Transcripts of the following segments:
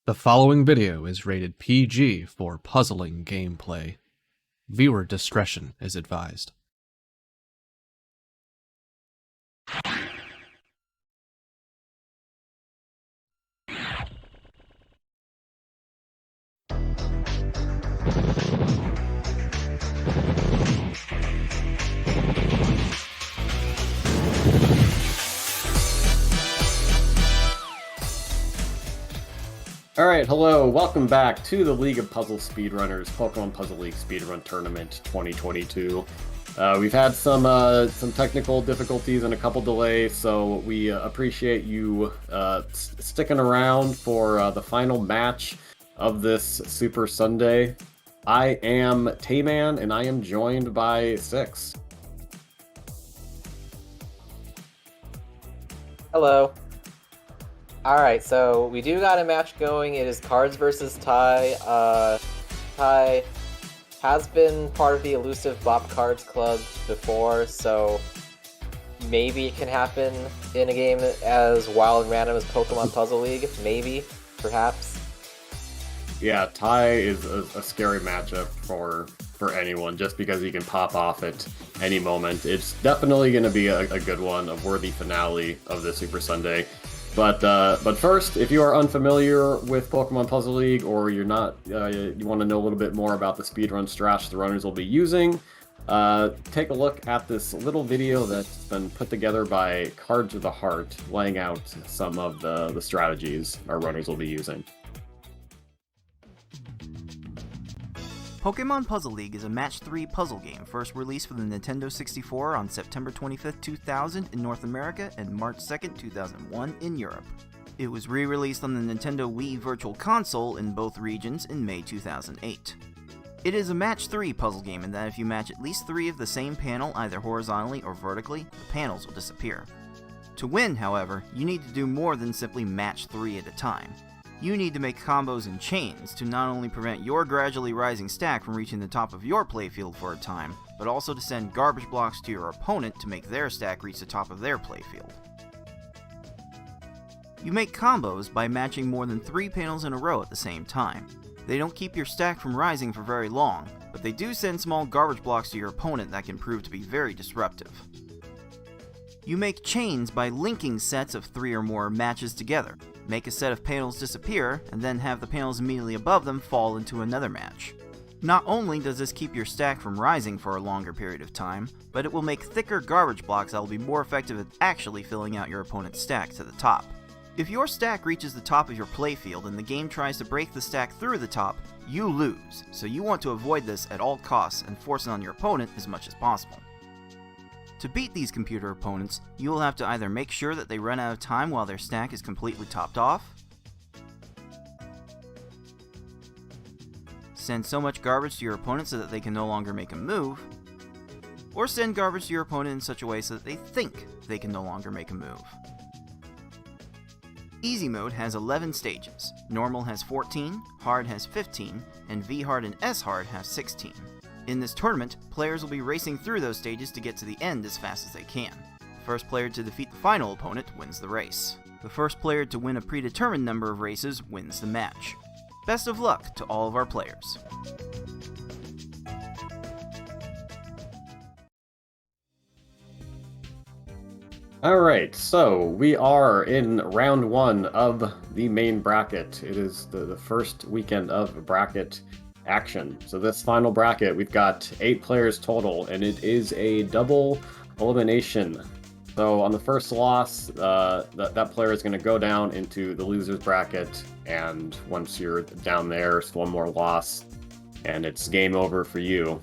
The following video is rated PG for puzzling gameplay. Viewer discretion is advised. Alright, hello, welcome back to the League of Puzzle Speedrunners, Pokemon Puzzle League Speedrun Tournament 2022. We've had some technical difficulties and a couple delays, so we appreciate you sticking around for the final match of this Super Sunday. I am Tayman, and I am joined by Six. Hello. Alright, so we do got a match going. It is Cards versus Ty. Ty has been part of the elusive Bop Cards Club before, so maybe it can happen in a game as wild and random as Pokemon Puzzle League. Maybe. Perhaps. Yeah, Ty is a scary matchup for anyone, just because he can pop off at any moment. It's definitely going to be a good one, a worthy finale of the Super Sunday. But first, if you are unfamiliar with Pokemon Puzzle League, or you're not, you want to know a little bit more about the speedrun strategy the runners will be using, take a look at this little video that's been put together by CardsOfTheHeart, laying out some of the strategies our runners will be using. Pokemon Puzzle League is a Match 3 puzzle game first released for the Nintendo 64 on September 25, 2000 in North America and March 2, 2001 in Europe. It was re-released on the Nintendo Wii Virtual Console in both regions in May 2008. It is a Match 3 puzzle game in that if you match at least 3 of the same panel either horizontally or vertically, the panels will disappear. To win, however, you need to do more than simply match 3 at a time. You need to make combos and chains to not only prevent your gradually rising stack from reaching the top of your playfield for a time, but also to send garbage blocks to your opponent to make their stack reach the top of their playfield. You make combos by matching more than 3 panels in a row at the same time. They don't keep your stack from rising for very long, but they do send small garbage blocks to your opponent that can prove to be very disruptive. You make chains by linking sets of 3 or more matches together. Make a set of panels disappear, and then have the panels immediately above them fall into another match. Not only does this keep your stack from rising for a longer period of time, but it will make thicker garbage blocks that will be more effective at actually filling out your opponent's stack to the top. If your stack reaches the top of your playfield and the game tries to break the stack through the top, you lose, so you want to avoid this at all costs and force it on your opponent as much as possible. To beat these computer opponents, you will have to either make sure that they run out of time while their stack is completely topped off, send so much garbage to your opponent so that they can no longer make a move, or send garbage to your opponent in such a way so that they think they can no longer make a move. Easy mode has 11 stages, normal has 14, hard has 15, and V-hard and S-hard have 16. In this tournament, players will be racing through those stages to get to the end as fast as they can. The first player to defeat the final opponent wins the race. The first player to win a predetermined number of races wins the match. Best of luck to all of our players. Alright, so we are in round 1 of the main bracket. It is the first weekend of bracket action. So this final bracket, we've got 8 players total, and it is a double elimination. So on the first loss, that player is going to go down into the loser's bracket, and once you're down there, it's one more loss, and it's game over for you.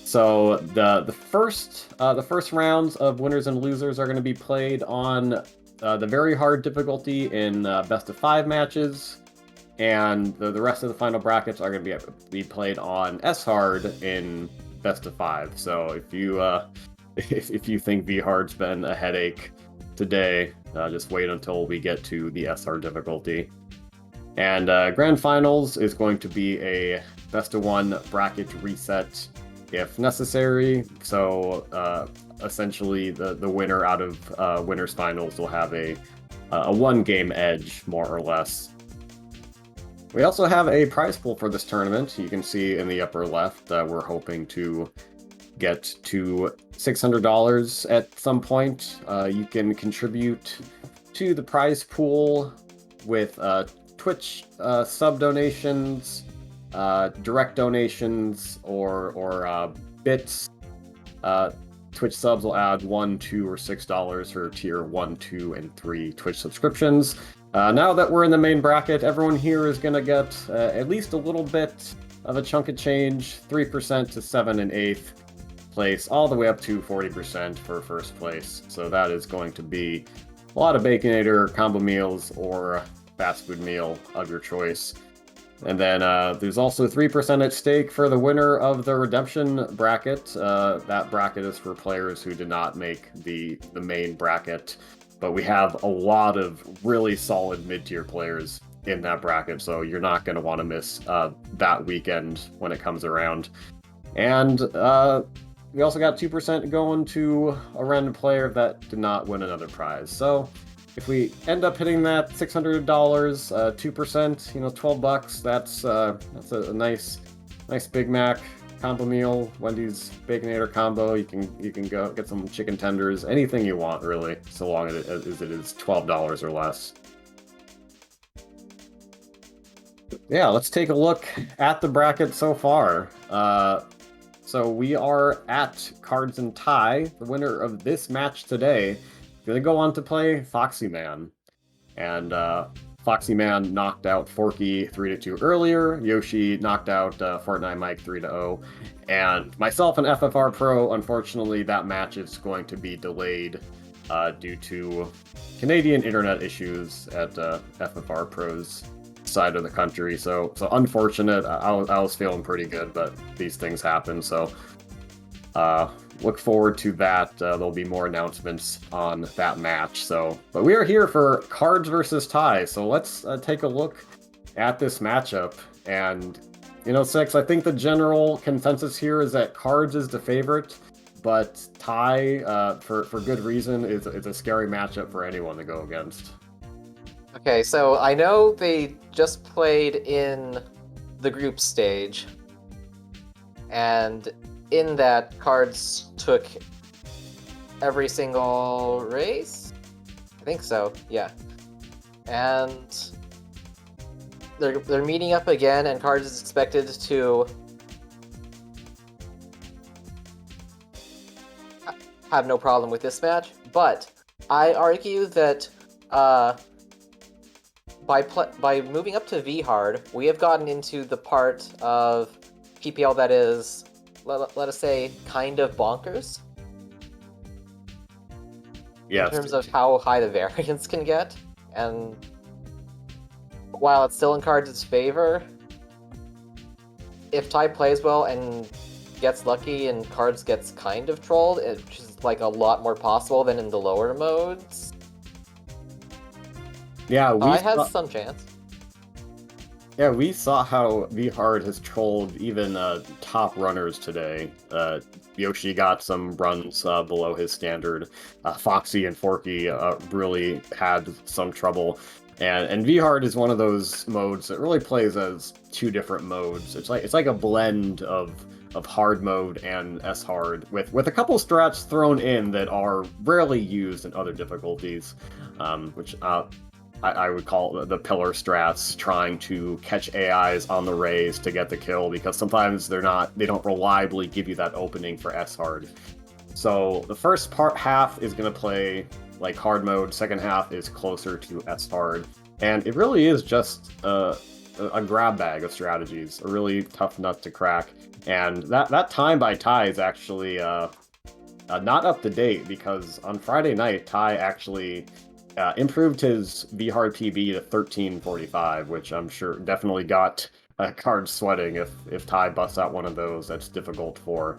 So the first rounds of winners and losers are going to be played on the very hard difficulty in best of 5 matches. And the rest of the final brackets are going to be played on S-hard in best of 5. So if you think V-hard's been a headache today, just wait until we get to the S-hard difficulty. And grand finals is going to be a best of 1 bracket reset if necessary. So essentially, the winner out of winners finals will have a 1 game edge, more or less. We also have a prize pool for this tournament. You can see in the upper left that we're hoping to get to $600 at some point. You can contribute to the prize pool with Twitch sub donations, direct donations, or bits. Twitch subs will add $1, $2, or $6 for tier 1, 2, and 3 Twitch subscriptions. Now that we're in the main bracket, everyone here is going to get at least a little bit of a chunk of change, 3% to 7 and 8th place, all the way up to 40% for first place. So that is going to be a lot of Baconator combo meals or fast food meal of your choice. And then there's also 3% at stake for the winner of the redemption bracket. That bracket is for players who did not make the main bracket. But we have a lot of really solid mid-tier players in that bracket, so you're not going to want to miss that weekend when it comes around. And we also got 2% going to a random player that did not win another prize. So if we end up hitting that $600, 2%, $12, that's a nice Big Mac combo meal, Wendy's Baconator combo. You can go get some chicken tenders, anything you want really, so long as it is $12 or less. Yeah, let's take a look at the bracket so far. So we are at Cards and Tie. The winner of this match today going to go on to play Foxy Man. And Foxy Man knocked out Forky 3-2 earlier. Yoshi knocked out Fortnite Mike 3-0. And myself and FFR Pro, unfortunately, that match is going to be delayed due to Canadian internet issues at FFR Pro's side of the country. So unfortunate. I was feeling pretty good, but these things happen. So look forward to that. There'll be more announcements on that match. But we are here for Cards versus Tie. So let's take a look at this matchup. And Six, I think the general consensus here is that Cards is the favorite, but Tie, for good reason, is a scary matchup for anyone to go against. Okay, so I know they just played in the group stage, and in that, Cards took every single race? I think so, yeah. And they're meeting up again, and Cards is expected to have no problem with this match, but I argue that by moving up to V-Hard, we have gotten into the part of PPL that is, let us say, kind of bonkers. Yes. In terms of how high the variance can get, and while it's still in Cards' favor, if Ty plays well and gets lucky and Cards gets kind of trolled, which is like a lot more possible than in the lower modes, yeah, Ty has some chance. Yeah, we saw how V-Hard has trolled even top runners today. Yoshi got some runs below his standard. Foxy and Forky really had some trouble. And V-Hard is one of those modes that really plays as two different modes. It's like a blend of hard mode and S-Hard with a couple strats thrown in that are rarely used in other difficulties, which I would call the pillar strats, trying to catch AIs on the raise to get the kill, because sometimes they don't reliably give you that opening for S-Hard. So the first half is going to play like hard mode, second half is closer to S-Hard, and it really is just a grab bag of strategies, a really tough nut to crack. And that time by Ty is actually not up to date, because on Friday night, Ty actually improved his V-Hard PB to 1345, which I'm sure definitely got Cards sweating. If Ty busts out one of those, that's difficult for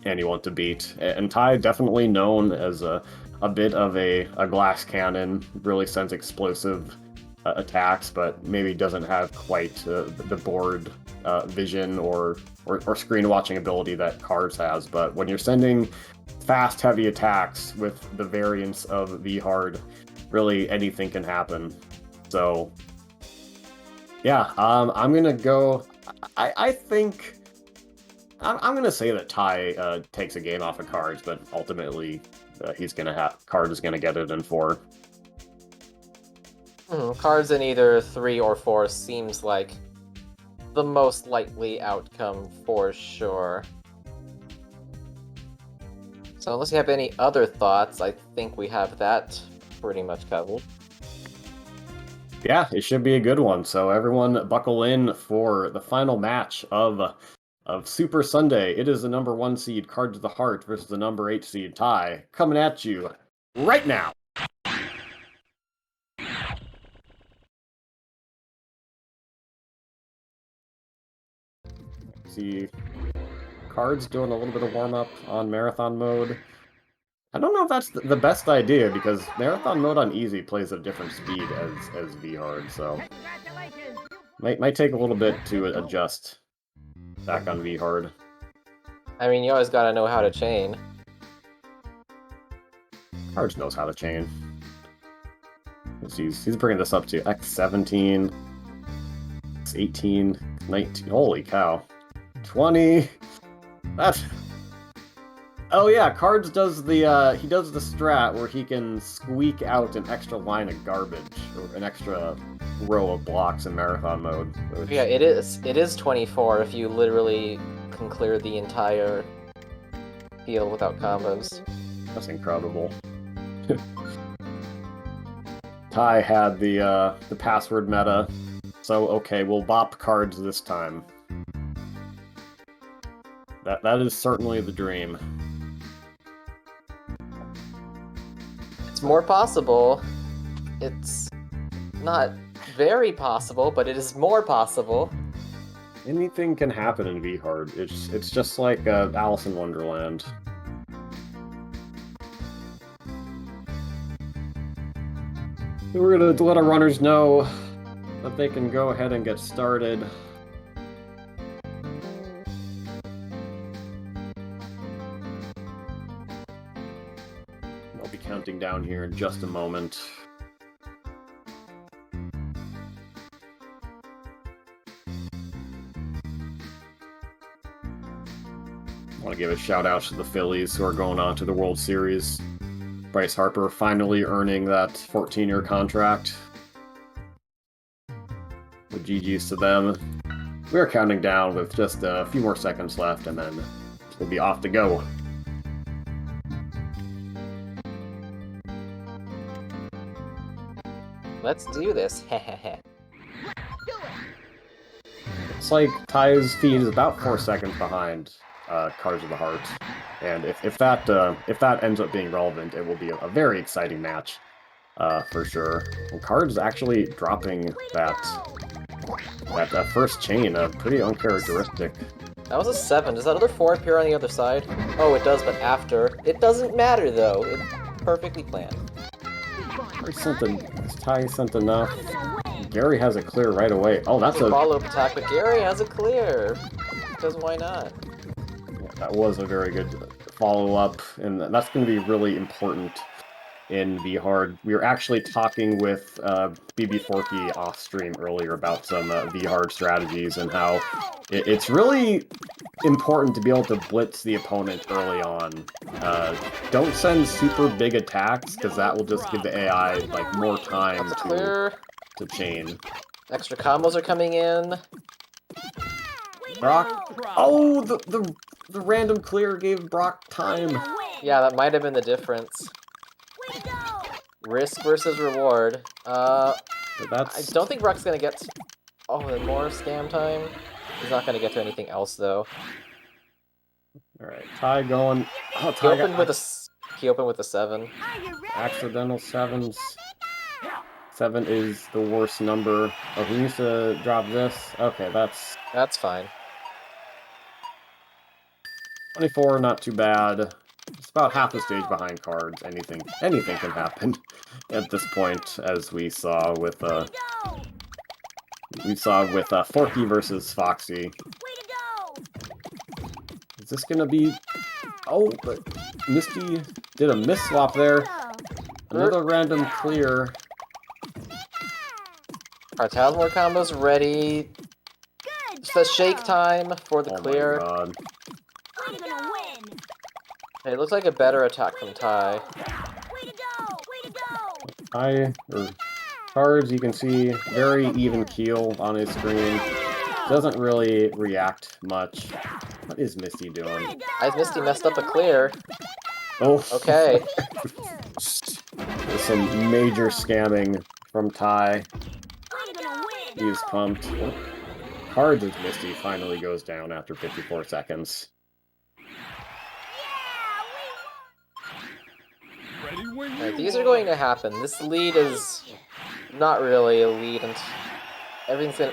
anyone to beat. And Ty definitely known as a bit of a glass cannon, really sends explosive attacks, but maybe doesn't have quite the board vision or screen watching ability that Cards has. But when you're sending fast, heavy attacks with the variance of V-Hard, really anything can happen. So Yeah, I'm gonna go. I think I'm gonna say that Ty takes a game off of cards, but ultimately he's gonna have Card is gonna get it in 4. Cards in either 3 or 4 seems like the most likely outcome for sure. So unless you have any other thoughts, I think we have that pretty much covered. Yeah, it should be a good one. So everyone, buckle in for the final match of Super Sunday. It is the number 1 seed Cards of the Heart versus the number 8 seed Ty, coming at you right now. See, Cards doing a little bit of warm up on Marathon mode. I don't know if that's the best idea because Marathon mode on easy plays at a different speed as V hard, so might take a little bit to adjust back on V hard. I mean, you always gotta know how to chain. Cards knows how to chain. He's bringing this up to X17, X18, 19. Holy cow, 20. That's. Oh yeah, Cards does the he does the strat where he can squeak out an extra line of garbage or an extra row of blocks in Marathon mode. Which... Yeah, it is 24 if you literally can clear the entire field without combos. That's incredible. Ty had the password meta, so okay, we'll bop Cards this time. That is certainly the dream. It's more possible. It's not very possible, but it is more possible. Anything can happen in V-Hard. It's just like Alice in Wonderland. We're gonna let our runners know that they can go ahead and get started. I'll be counting down here in just a moment. I want to give a shout out to the Phillies who are going on to the World Series. Bryce Harper finally earning that 14-year contract. The GG's to them. We're counting down with just a few more seconds left, and then we'll be off to go. Let's do this. It's like Ty's feed is about 4 seconds behind Cards of the Heart, and if that ends up being relevant, it will be a very exciting match for sure. And Cards actually dropping that first chain, pretty uncharacteristic. That was a 7. Does that other 4 appear on the other side? Oh, it does, but after. It doesn't matter, though. It's perfectly planned. Ty sent enough. Gary has a clear right away. Oh, that's a follow-up attack, but Gary has a clear. Because why not? Yeah, that was a very good follow-up, and that's going to be really important in V-Hard. We were actually talking with BB Forky off-stream earlier about some V-Hard strategies and how it's really important to be able to blitz the opponent early on. Don't send super big attacks, because that will just give the AI like more time to chain. Extra combos are coming in. Brock. Oh, the random clear gave Brock time. Yeah, that might have been the difference. Risk versus reward. I don't think Brock's gonna get. Oh, and more scam time. He's not gonna get to anything else though. All right, Ty going. Oh, He opened with a 7. Accidental 7s. 7 is the worst number. Oh, he needs to drop this. Okay, that's fine. 24, not too bad. It's about half the stage behind Cards. Anything can happen at this point, as we saw with Forky versus Foxy. Is this gonna be? Oh, but Misty did a miss swap there. Another random clear. Alright, has more combos ready. It's the shake time for the Oh clear. my god. I'm gonna win. Hey, it looks like a better attack from Ty. Way to go! Way to go! Cards, you can see very even keel on his screen. Doesn't really react much. What is Misty doing? Misty messed up a clear. Oh, Okay. There's some major scamming from Ty. I'm gonna win. He is pumped. Cards as Misty finally goes down after 54 seconds. Alright, these are going to happen. This lead is not really a lead, and everything's gonna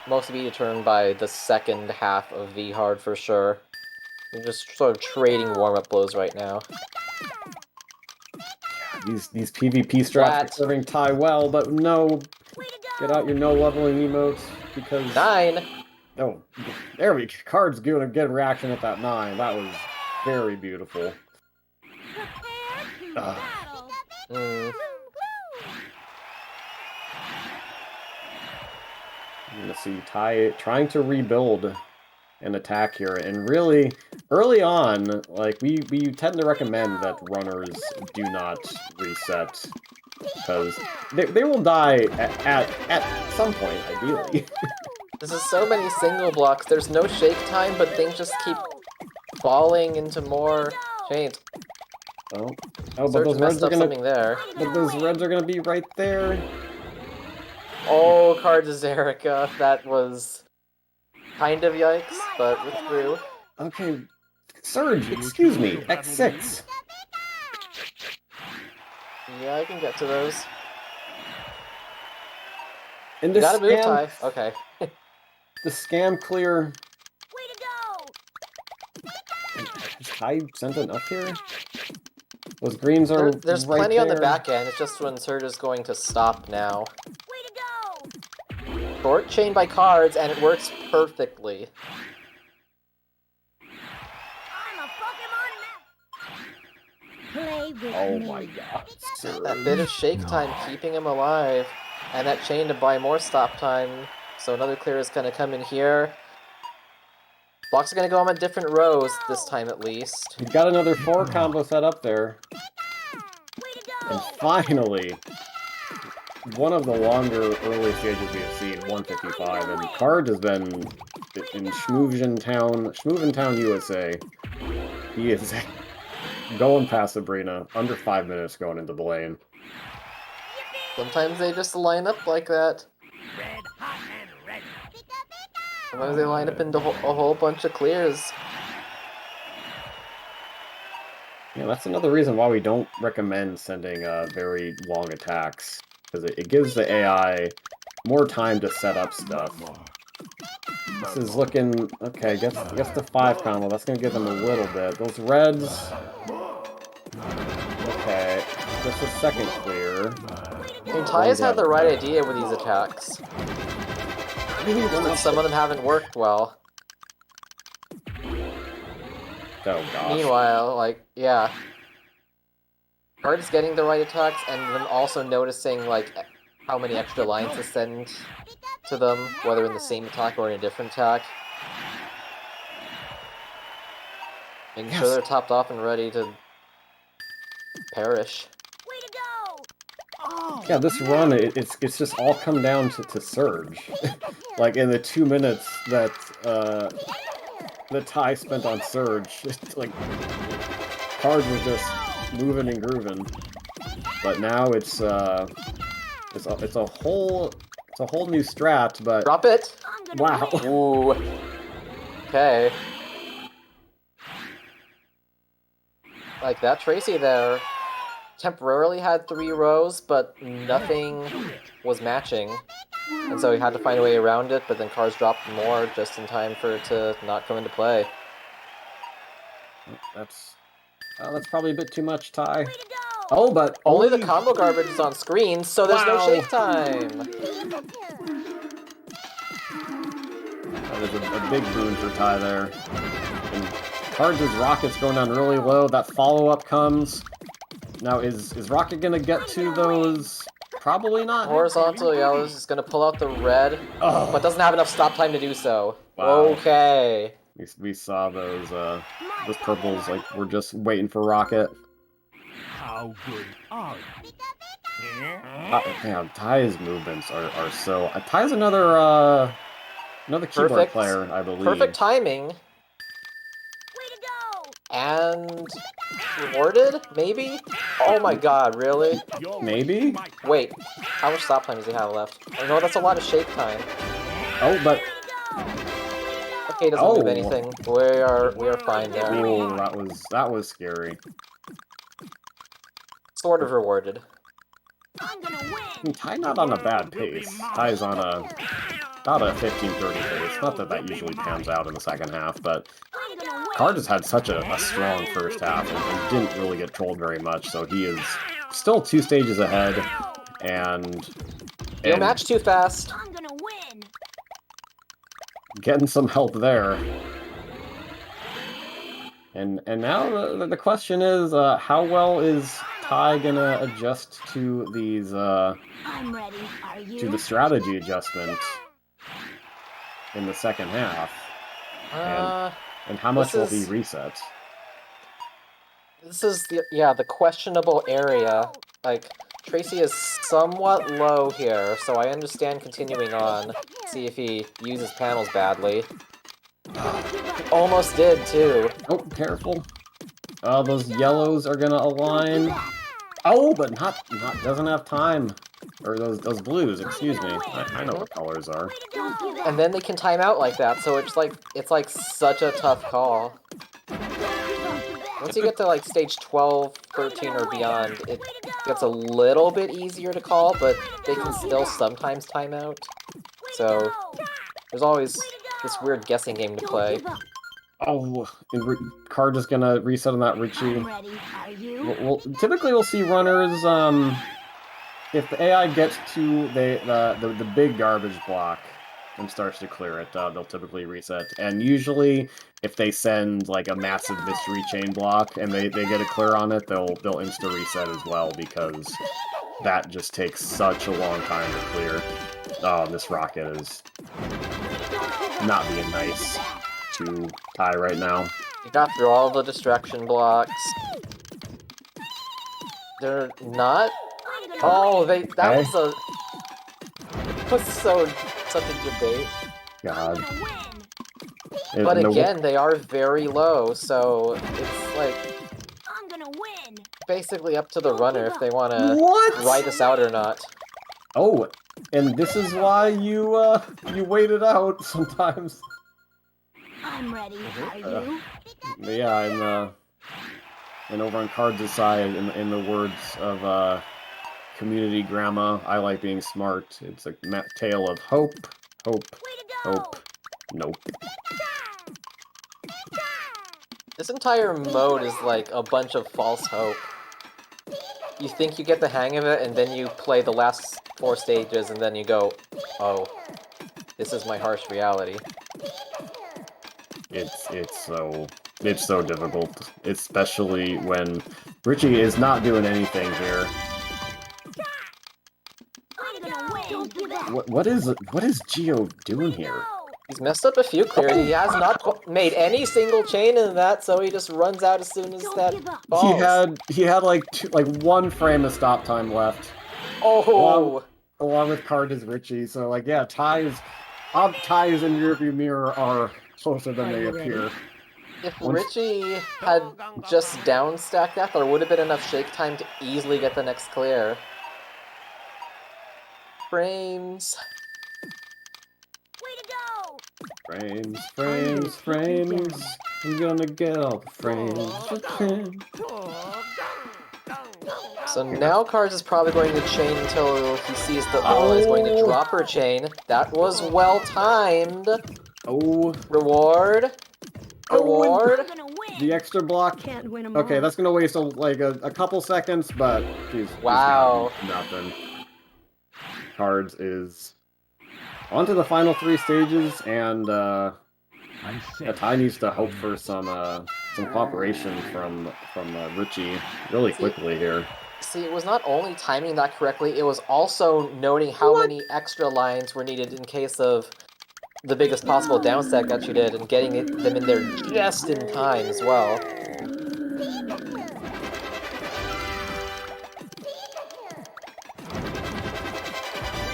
mostly be determined by the second half of V Hard for sure. We're just sort of trading warm-up blows right now. These PvP strats Flat. are serving Ty well, but no. Get out your no leveling emotes because 9! oh, there we go. Cards doing a good reaction at that 9. That was very beautiful. Hmm. I'm gonna see Ty trying to rebuild an attack here, and really early on, like we tend to recommend that runners do not reset because they will die at some point, ideally. This is so many single blocks, there's no shake time, but things just keep falling into more chains. Oh, but Surge those messed reds are up gonna something there. but those reds are gonna be right there. Oh, Cards is Erica. That was kind of yikes, but it's through. Okay, Surge, excuse me, X6. Yeah, I can get to those. And You this gotta move, scam, Ty. Okay. the scam clear. Way to go! Has Ty sent enough here? Those greens are There's right plenty on the there. back end, it's just when Surge is going to stop now. Way to go! Short chain by Cards, and it works perfectly. I'm a Pokemon Play with Oh me. my god. That bit of shake time keeping him alive, and that chain to buy more stop time. So another clear is gonna come in here. Blocks are gonna go on different rows this time at least. He's got another 4 combo set up there. Way to And go! finally, one of the longer early stages we have seen, 155, and Card has been in Schmoovin Town, USA. He is going past Sabrina, under 5 minutes going into the lane. Sometimes they just line up like that. Red, hot, and ready. Sometimes they line up into a whole bunch of clears. Yeah, that's another reason why we don't recommend sending very long attacks, because it gives the AI more time to set up stuff. This is looking okay. Gets the 5 combo. That's gonna give them a little bit. Those reds. Okay, that's the second clear. I mean, Ty has had the right idea with these attacks. Just that some of them haven't worked well. Oh gosh. Meanwhile, like, yeah. Card's getting the right attacks, and then also noticing, like, how many extra lines to send to them, whether in the same attack or in a different attack. Making sure they're topped off and ready to perish. Way to go! Oh, Yeah, this run, it's just all come down to Surge. Like, in the 2 minutes that Ty spent on Surge, it's like, Card was just moving and grooving. But now it's a whole new strat, but Drop it! I'm gonna wow. win. Ooh. Okay. Like, that Tracy there temporarily had 3 rows, but nothing was matching. And so he had to find a way around it, but then Cars dropped more just in time for it to not come into play. That's probably a bit too much, Ty. Way to go! Oh, but Only the combo garbage is on screen, so there's no Wow. shake time! That is a big boon for Ty there. And Cards' Rocket's going down really low. That follow-up comes. Now, is Rocket gonna get to those probably not. Horizontal yellow is gonna pull out the red, Oh, but doesn't have enough stop time to do so. Wow. Okay. we saw those purples, like, we're just waiting for Rocket. How good are you? Damn, Ty's movements are so... Ty's another keyboard Perfect. player, I believe. Perfect timing. Way to go! And rewarded, maybe? Oh my god, really? Maybe? Wait, how much stop time does he have left? Oh no, that's a lot of shake time. Oh, but... Okay, doesn't move Oh. anything. We are fine there. Ooh, that was scary. Sort of rewarded. I'm gonna win! I mean, Ty not on a bad pace. Ty's on about a 15-30 pace. Not that usually pans out in the second half, but I'm gonna win! Card has had such a strong first half and didn't really get trolled very much, so he is still 2 stages ahead, and You match too fast. I'm gonna win! getting some help there. And now the question is, how well is Ty gonna adjust to these I'm ready. Are you? to the strategy adjustment in the second half? And how much will be reset? This is the questionable area. Like, Tracy is somewhat low here, so I understand continuing on. See if he uses panels badly. He almost did, too. Oh, careful. Those yellows are gonna align. Oh, but not doesn't have time. Or those blues, excuse me. I know what colors are. And then they can time out like that, so it's like such a tough call. Once you get to like stage 12, 13, or beyond, it gets a little bit easier to call, but they can still sometimes time out. So there's always this weird guessing game to play. Oh, and Card is gonna reset on that Richie. I'm ready. Are you? Typically we'll see runners, if the AI gets to the big garbage block and starts to clear it, they'll typically reset. And usually, if they send like a massive mystery chain block and they get a clear on it, they'll insta reset as well, because that just takes such a long time to clear. Oh, this Rocket is not being nice to Ty right now. You got through all the distraction blocks. They're not. Oh, that was such a debate. God. But again, they are very low, so it's like I'm gonna win! basically up to the runner if they want to What? ride us out or not. Oh, and this is why you wait it out sometimes. I'm ready. Are you? Yeah, and over on Cards' side, in the words of community grandma, I like being smart. It's a tale of hope, hope, hope, nope. This entire mode is like a bunch of false hope. You think you get the hang of it, and then you play the last 4 stages, and then you go, oh, this is my harsh reality. It's so difficult, especially when Richie is not doing anything here. I'm gonna win! Don't give up! What is Geo doing here? He's messed up a few clears. He has not made any single chain in that, so he just runs out as soon as that falls. He had like 1 frame of stop time left. Oh! Along with Cards Richie, so like, yeah, ties in rearview mirror are closer than they appear. If Richie had just downstacked that, there would have been enough shake time to easily get the next clear. Frames. Way to go! Frames. I'm gonna get all the frames. So now Cards is probably going to chain until he sees that Lola is going to drop her chain. That was well timed. Oh. Reward. Reward. I'm gonna win! The extra block. Can't win 'em Okay, all. that's gonna waste a couple seconds, but he's Wow. nothing. Cards is on to the final 3 stages, and Ty needs to hope for some cooperation from Richie really quickly here. See, it was not only timing that correctly, it was also noting how many extra lines were needed in case of the biggest possible downstack that you did, and getting them in there just in time as well.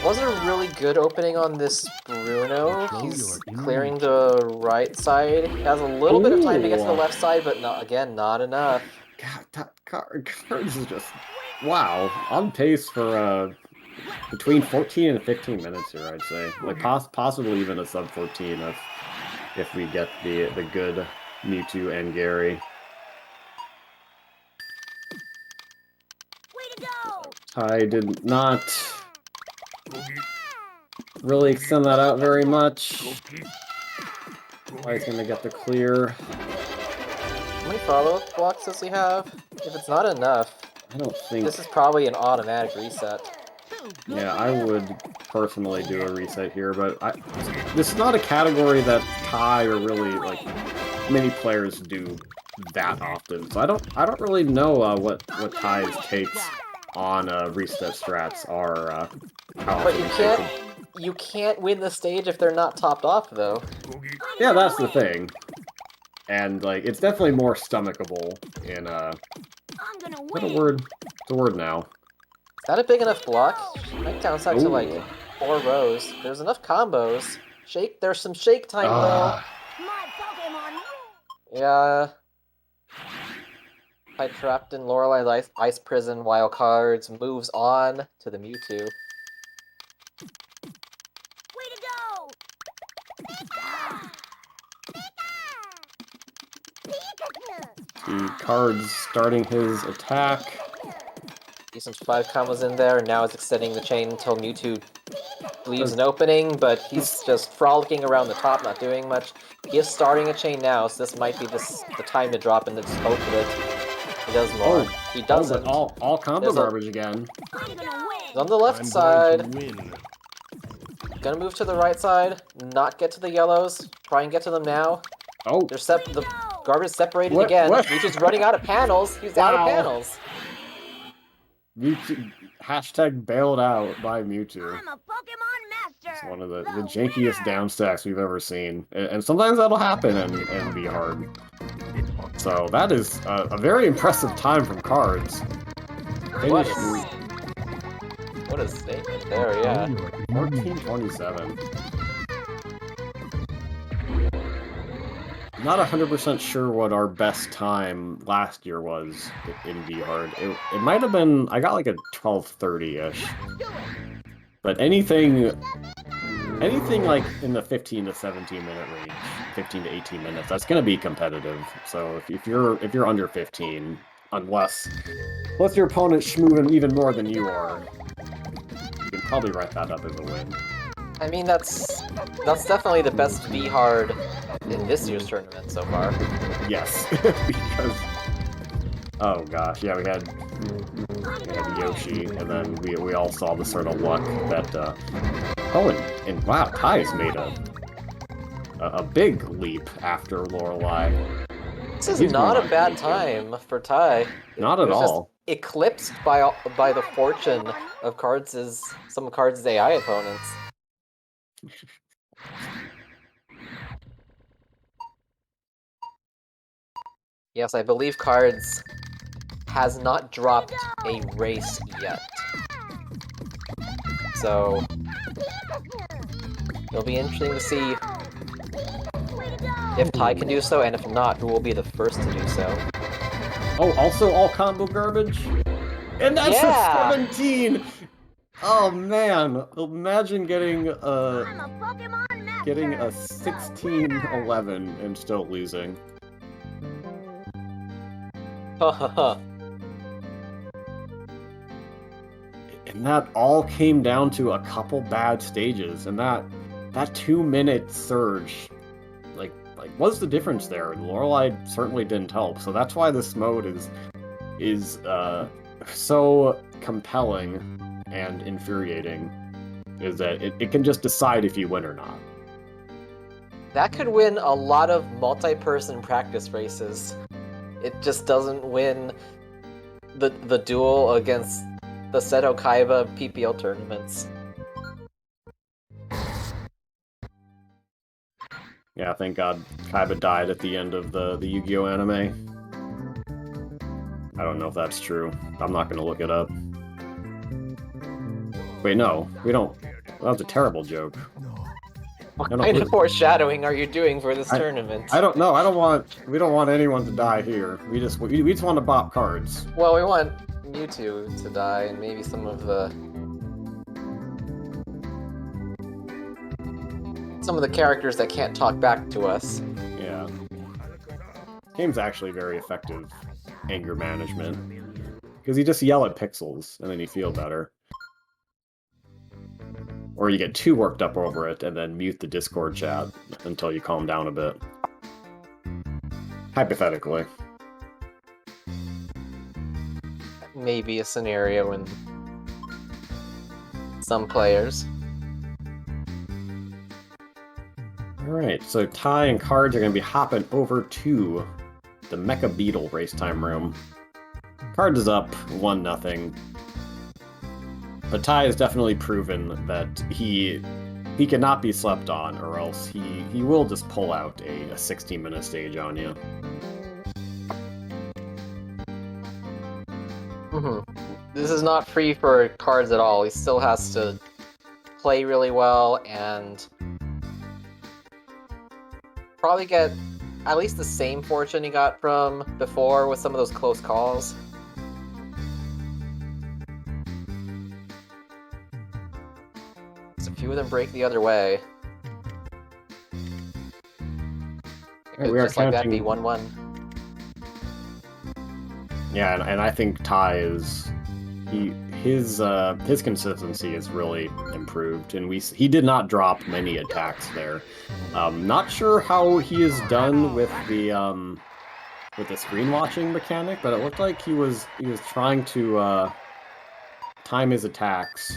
Was a really good opening on this Bruno. He's clearing the right side. He has a little bit of time to get to the left side, but not enough. God, Cards is just wow, on pace for between 14 and 15 minutes here, I'd say. Like possibly even a sub 14 if we get the good Mewtwo and Gary. Way to go! I did not really extend that out very much. Ty's gonna get the clear. How many follow-up blocks does he have? If it's not enough, I don't think... this is probably an automatic reset. Yeah, I would personally do a reset here, but this is not a category that Ty or really, like, many players do that often. So I don't really know what Ty's takes on reset strats are. But you can't win the stage if they're not topped off, though. Yeah, that's the thing. And, like, it's definitely more stomachable in, I'm gonna Is that a win. word? It's a word now. Is that a big enough block? Might downstack to like 4 rows. There's enough combos. There's some shake time though. My Pokemon rule. Yeah. I trapped in Lorelei's ice prison while Cards moves on to the Mewtwo. Way to go! The Cards starting his attack. Decent 5 combos in there, and now he's extending the chain until Mewtwo leaves an opening, but he's just frolicking around the top, not doing much. He is starting a chain now, so this might be the time to drop in and just hope that he does more. He doesn't. But all combo garbage again. I'm gonna win. He's on the left side. Gonna move to the right side, not get to the yellows. Try and get to them now. Oh, They're the garbage separated What- again. what? Mewtwo's running out of panels. He's out of Wow. panels. Mewtwo, hashtag bailed out by Mewtwo. I'm a Pokemon master. It's one of the jankiest downstacks we've ever seen. And sometimes that'll happen and be hard. So that is a very impressive time from Cards. What Finished What a statement there, yeah. 14:27. Not 100% sure what our best time last year was in V-Hard. It might have been... I got like a 12:30-ish. But anything like in the 15 to 17 minute range, 15 to 18 minutes, that's going to be competitive. So if you're under 15, unless your opponent's schmooving even more than you are, you can probably write that up as a win. I mean, that's definitely the best V-Hard in this year's tournament so far. Yes, because... Oh gosh, yeah, we had Yoshi, and then we all saw the sort of luck that... Oh, and wow, Ty's made a big leap after Lorelei. This is He's not going a bad on time for Ty. Not It at was just all. eclipsed by the fortune of some of Cards' AI opponents. Yes, I believe Cards has not dropped a race yet. So it'll be interesting to see if Ty can do so, and if not, who will be the first to do so. Oh, also all combo garbage? And that's Yeah! a 17! Oh man, imagine getting I'm a Pokemon master. getting a 16-11 and still losing. And that all came down to a couple bad stages, and that 2-minute surge, like what's the difference there? Lorelei certainly didn't help, so that's why this mode is so compelling and infuriating, is that it can just decide if you win or not. That could win a lot of multi-person practice races. It just doesn't win the duel against the Seto Kaiba PPL tournaments. Yeah, thank God Kaiba died at the end of the Yu-Gi-Oh anime. I don't know if that's true. I'm not gonna look it up. Wait, no, we don't. That was a terrible joke. What No, no, kind please. of foreshadowing are you doing for this tournament? I don't know. We don't want anyone to die here. We just want to bop cards. Well, we want Mewtwo to die, and maybe some of the characters that can't talk back to us. Yeah. Game's actually very effective anger management. Because you just yell at pixels, and then you feel better. Or you get too worked up over it, and then mute the Discord chat until you calm down a bit. Hypothetically. Maybe a scenario in some players. Alright, so Ty and Cards are going to be hopping over to the Mecha Beetle race time room. Cards is up 1-0. But Ty has definitely proven that he cannot be slept on, or else he will just pull out a 16-minute stage on you. This is not free for Cards at all. He still has to play really well and probably get at least the same fortune he got from before with some of those close calls. So a few of them break the other way. It could We are just like that be counting- 1-1. Yeah, and I think Ty is his consistency is really improved, and he did not drop many attacks there. Not sure how he is done with the screen watching mechanic, but it looked like he was trying to time his attacks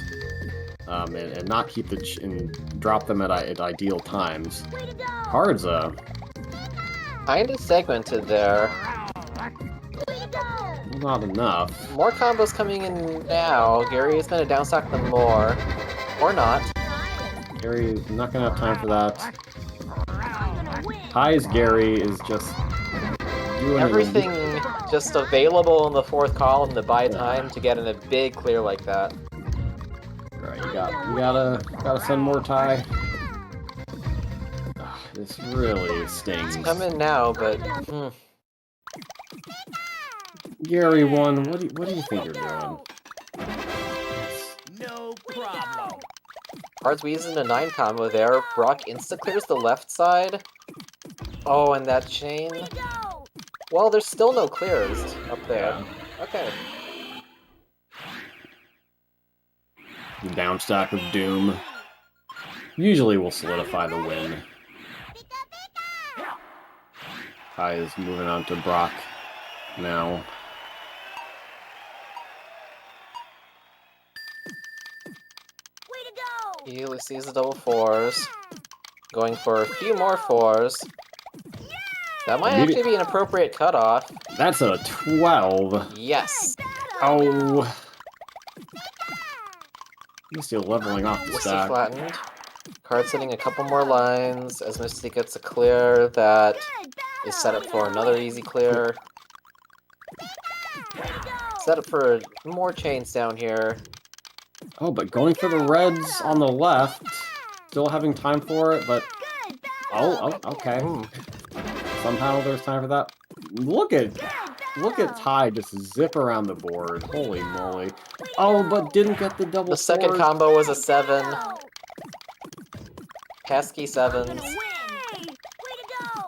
and not keep and drop them at ideal times. Cards Kind of segmented there. not enough. More combos coming in now. Gary is going to downstack them more. Or not. Gary, not gonna have time for that. Ty's Gary is just doing Everything just available in the fourth column to buy time to get in a big clear like that. Alright, you gotta send more Ty. Ugh, this really stings. Come in now, but Gary won. What do you think you're doing? No problem. Cards we use in a 9 combo there. Brock insta-clears the left side. Oh, and that chain. Well, there's still no clears up there. Okay. The downstack of Doom usually will solidify the win. Ty is moving on to Brock now. He sees the double 4s. Going for a few more 4s. That might actually be an appropriate cutoff. That's a 12. Yes. Oh. You're still leveling off the Misty stack. flattened. Card setting a couple more lines as Misty gets a clear that is set up for another easy clear. Set up for more chains down here. Oh, but going for the reds on the left. Still having time for it, but... Oh, okay. Somehow there's time for that. Look at Ty just zip around the board. Holy moly. Oh, but didn't get the double The second fours. combo was a 7. Pesky 7s.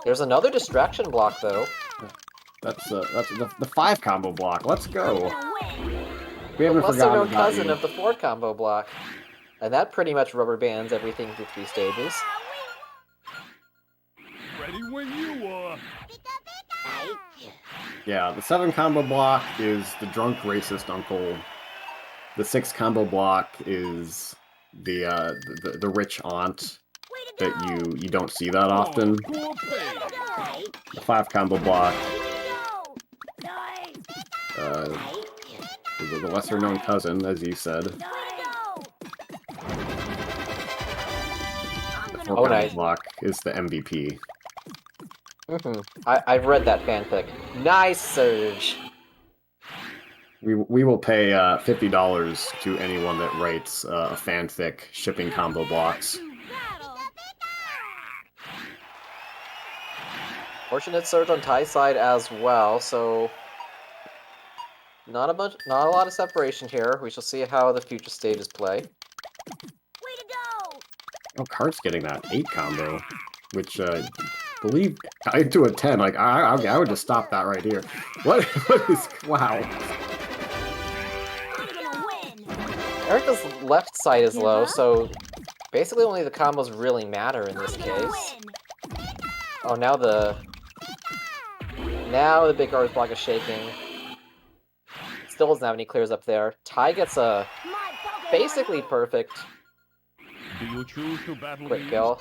There's another distraction block though. That's the 5 combo block. Let's go. We The haven't lesser forgotten known about cousin you. of the 4 combo block. And that pretty much rubber bands everything through 3 stages. Ready when you are. Yeah, the 7 combo block is the drunk racist uncle. The 6 combo block is the rich aunt that you don't see that often. The 5 combo block The lesser-known cousin, as you said. Way to go! The Oh, 4 nice. block is the MVP. I've read that fanfic. Nice Surge! We will pay $50 to anyone that writes a fanfic shipping combo blocks. Fortunate Surge on Ty's side as well, so not a lot of separation here. We shall see how the future stages play. Way to go! Oh, Cart's getting that 8 combo, which believe into a 10. Like I would just stop that right here. What is wow? I'm gonna win! Erica's left side is low, so basically only the combos really matter in this I'm gonna case. win! Oh, now the big garbage block is shaking. Still doesn't have any clears up there. Ty gets a My Pokémon basically move. perfect Do you choose to battle quick me? kill.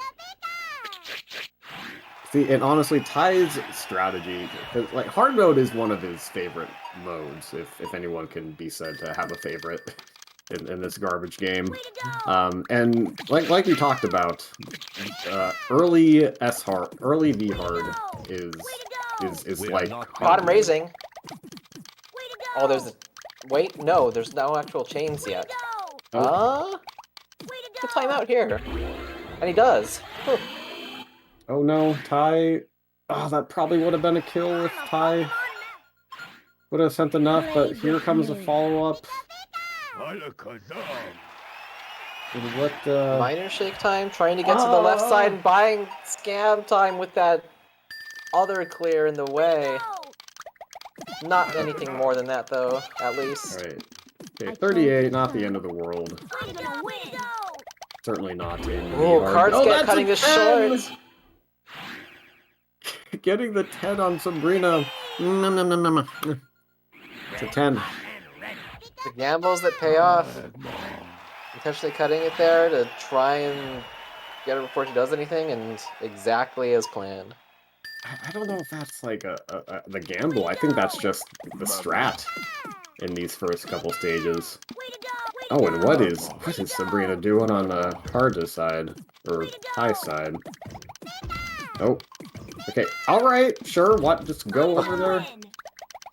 See, and honestly, Ty's strategy, 'cause, like, hard mode is one of his favorite modes, if anyone can be said to have a favorite in this garbage game. Way to go! And like we talked about, early S hard, early V hard is We are like not hard Bottom mode. raising. Way to go! Oh, there's a... Wait, no, there's no actual chains Way to yet. go! Oh. Way to go! Good time out here. And he does. Whew. Oh no, Ty. Oh, that probably would have been a kill if Ty would have sent enough, but here comes a follow-up. Alakazam. What Minor shake time, trying to get to the left side and buying scam time with that other clear in the way. Not anything more than that, though, at least. Alright. Okay, 38, not the end of the world. I'm gonna win! Certainly not in Ooh, VR. cards Oh, get that's cutting a this 10! short. Getting the 10 on Sabrina. It's a 10. The gambles that pay off. Intentionally cutting it there to try and get her before she does anything, and exactly as planned. I don't know if that's like the gamble. I think that's just the strat in these first couple stages. Way to go! Oh, and what is Sabrina doing on the Cards side? Or Ty's side? Oh. Okay, alright, sure, what? Just go over there?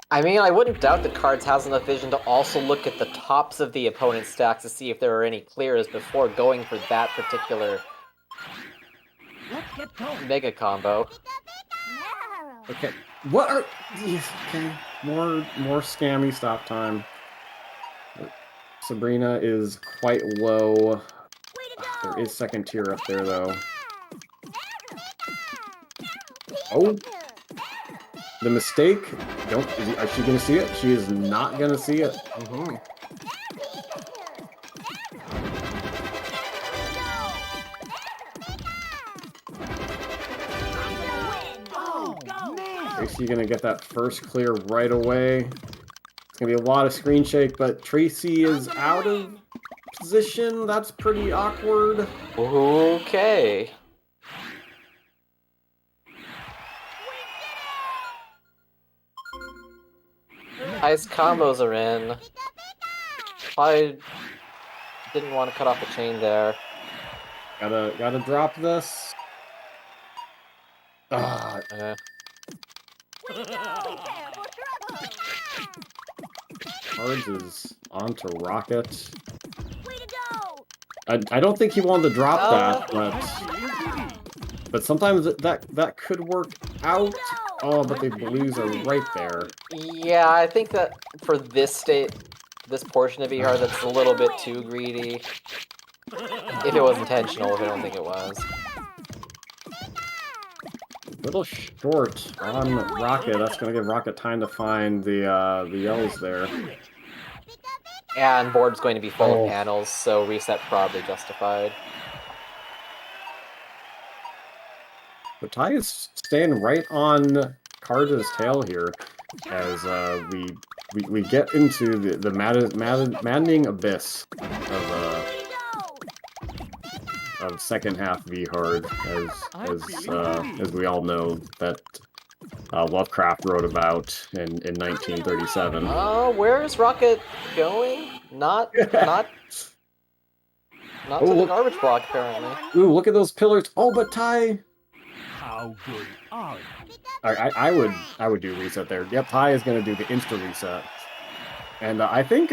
I mean, I wouldn't doubt that Cards has enough vision to also look at the tops of the opponent's stacks to see if there are any clears before going for that particular mega combo. Okay, what are... Okay, more scammy stop time. Sabrina is quite low. There is second tier up there, though. Oh! The mistake... Is she gonna see it? She is not gonna see it. Tracy gonna get that first clear right away. It's gonna be a lot of screen shake, but Tracy is out of position. That's pretty awkward. Okay. Nice combos are in. I didn't want to cut off the chain there. Gotta drop this. Ah, Cards is onto Rocket. I don't think he wanted to drop that, but sometimes that could work out. Oh, but the blues are right there. Yeah, I think that for this portion of ER, that's a little bit too greedy. If it was intentional, which I don't think it was. A little short on Rocket. That's gonna give Rocket time to find the yells there. And board's going to be full of panels, so reset probably justified. But Ty is staying right on Cards' tail here, as we get into the maddening abyss of second half V hard, as we all know that Lovecraft wrote about in 1937. Oh, where is Rocket going? Not Oh, to the look. garbage block, apparently. Ooh, look at those pillars. Oh, but Ty. How good are you? I would do reset there. Yep, Ty is gonna do the insta reset, and I think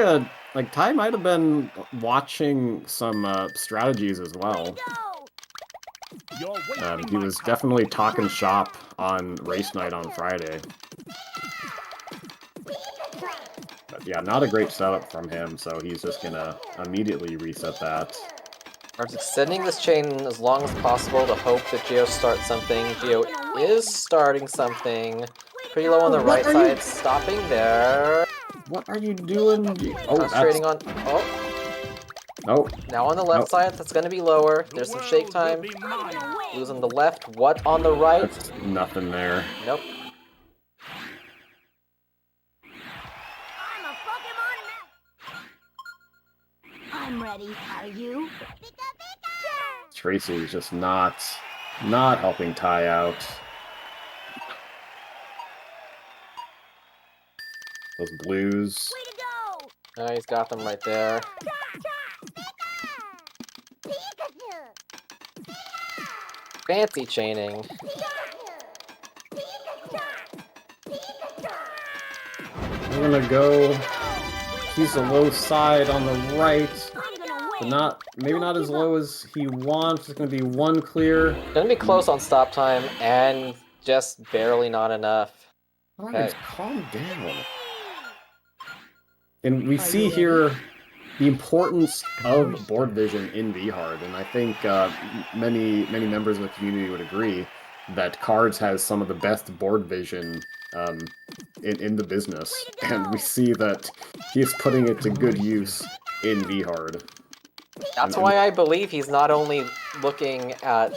like Ty might have been watching some strategies as well. You're wasting He my was time. definitely talking shop on race night on Friday. But yeah, not a great setup from him, so he's just gonna immediately reset that. I'm extending this chain as long as possible to hope that Geo starts something. Geo is starting something. Pretty low on the right What are you- side, stopping there. What are you doing? Oh, that's... Concentrating on... Oh, Oh, now on the left side, that's gonna be lower. There's some shake time. Losing the left. What on the right? that's nothing there. Nope. I'm a Pokemon now. I'm ready. Are you? Tracy's just not helping Ty out. Those blues. Way to go! Oh, he's got them right there. Fancy chaining. We're gonna go. He's the low side on the right, but maybe not as low as he wants. It's gonna be one clear. Gonna be close on stop time, and just barely not enough. Guys, calm down. And we see here the importance of board vision in VHard, and I think many members of the community would agree that Cards has some of the best board vision in the business, and we see that he's putting it to good use in VHard. That's why I believe he's not only looking at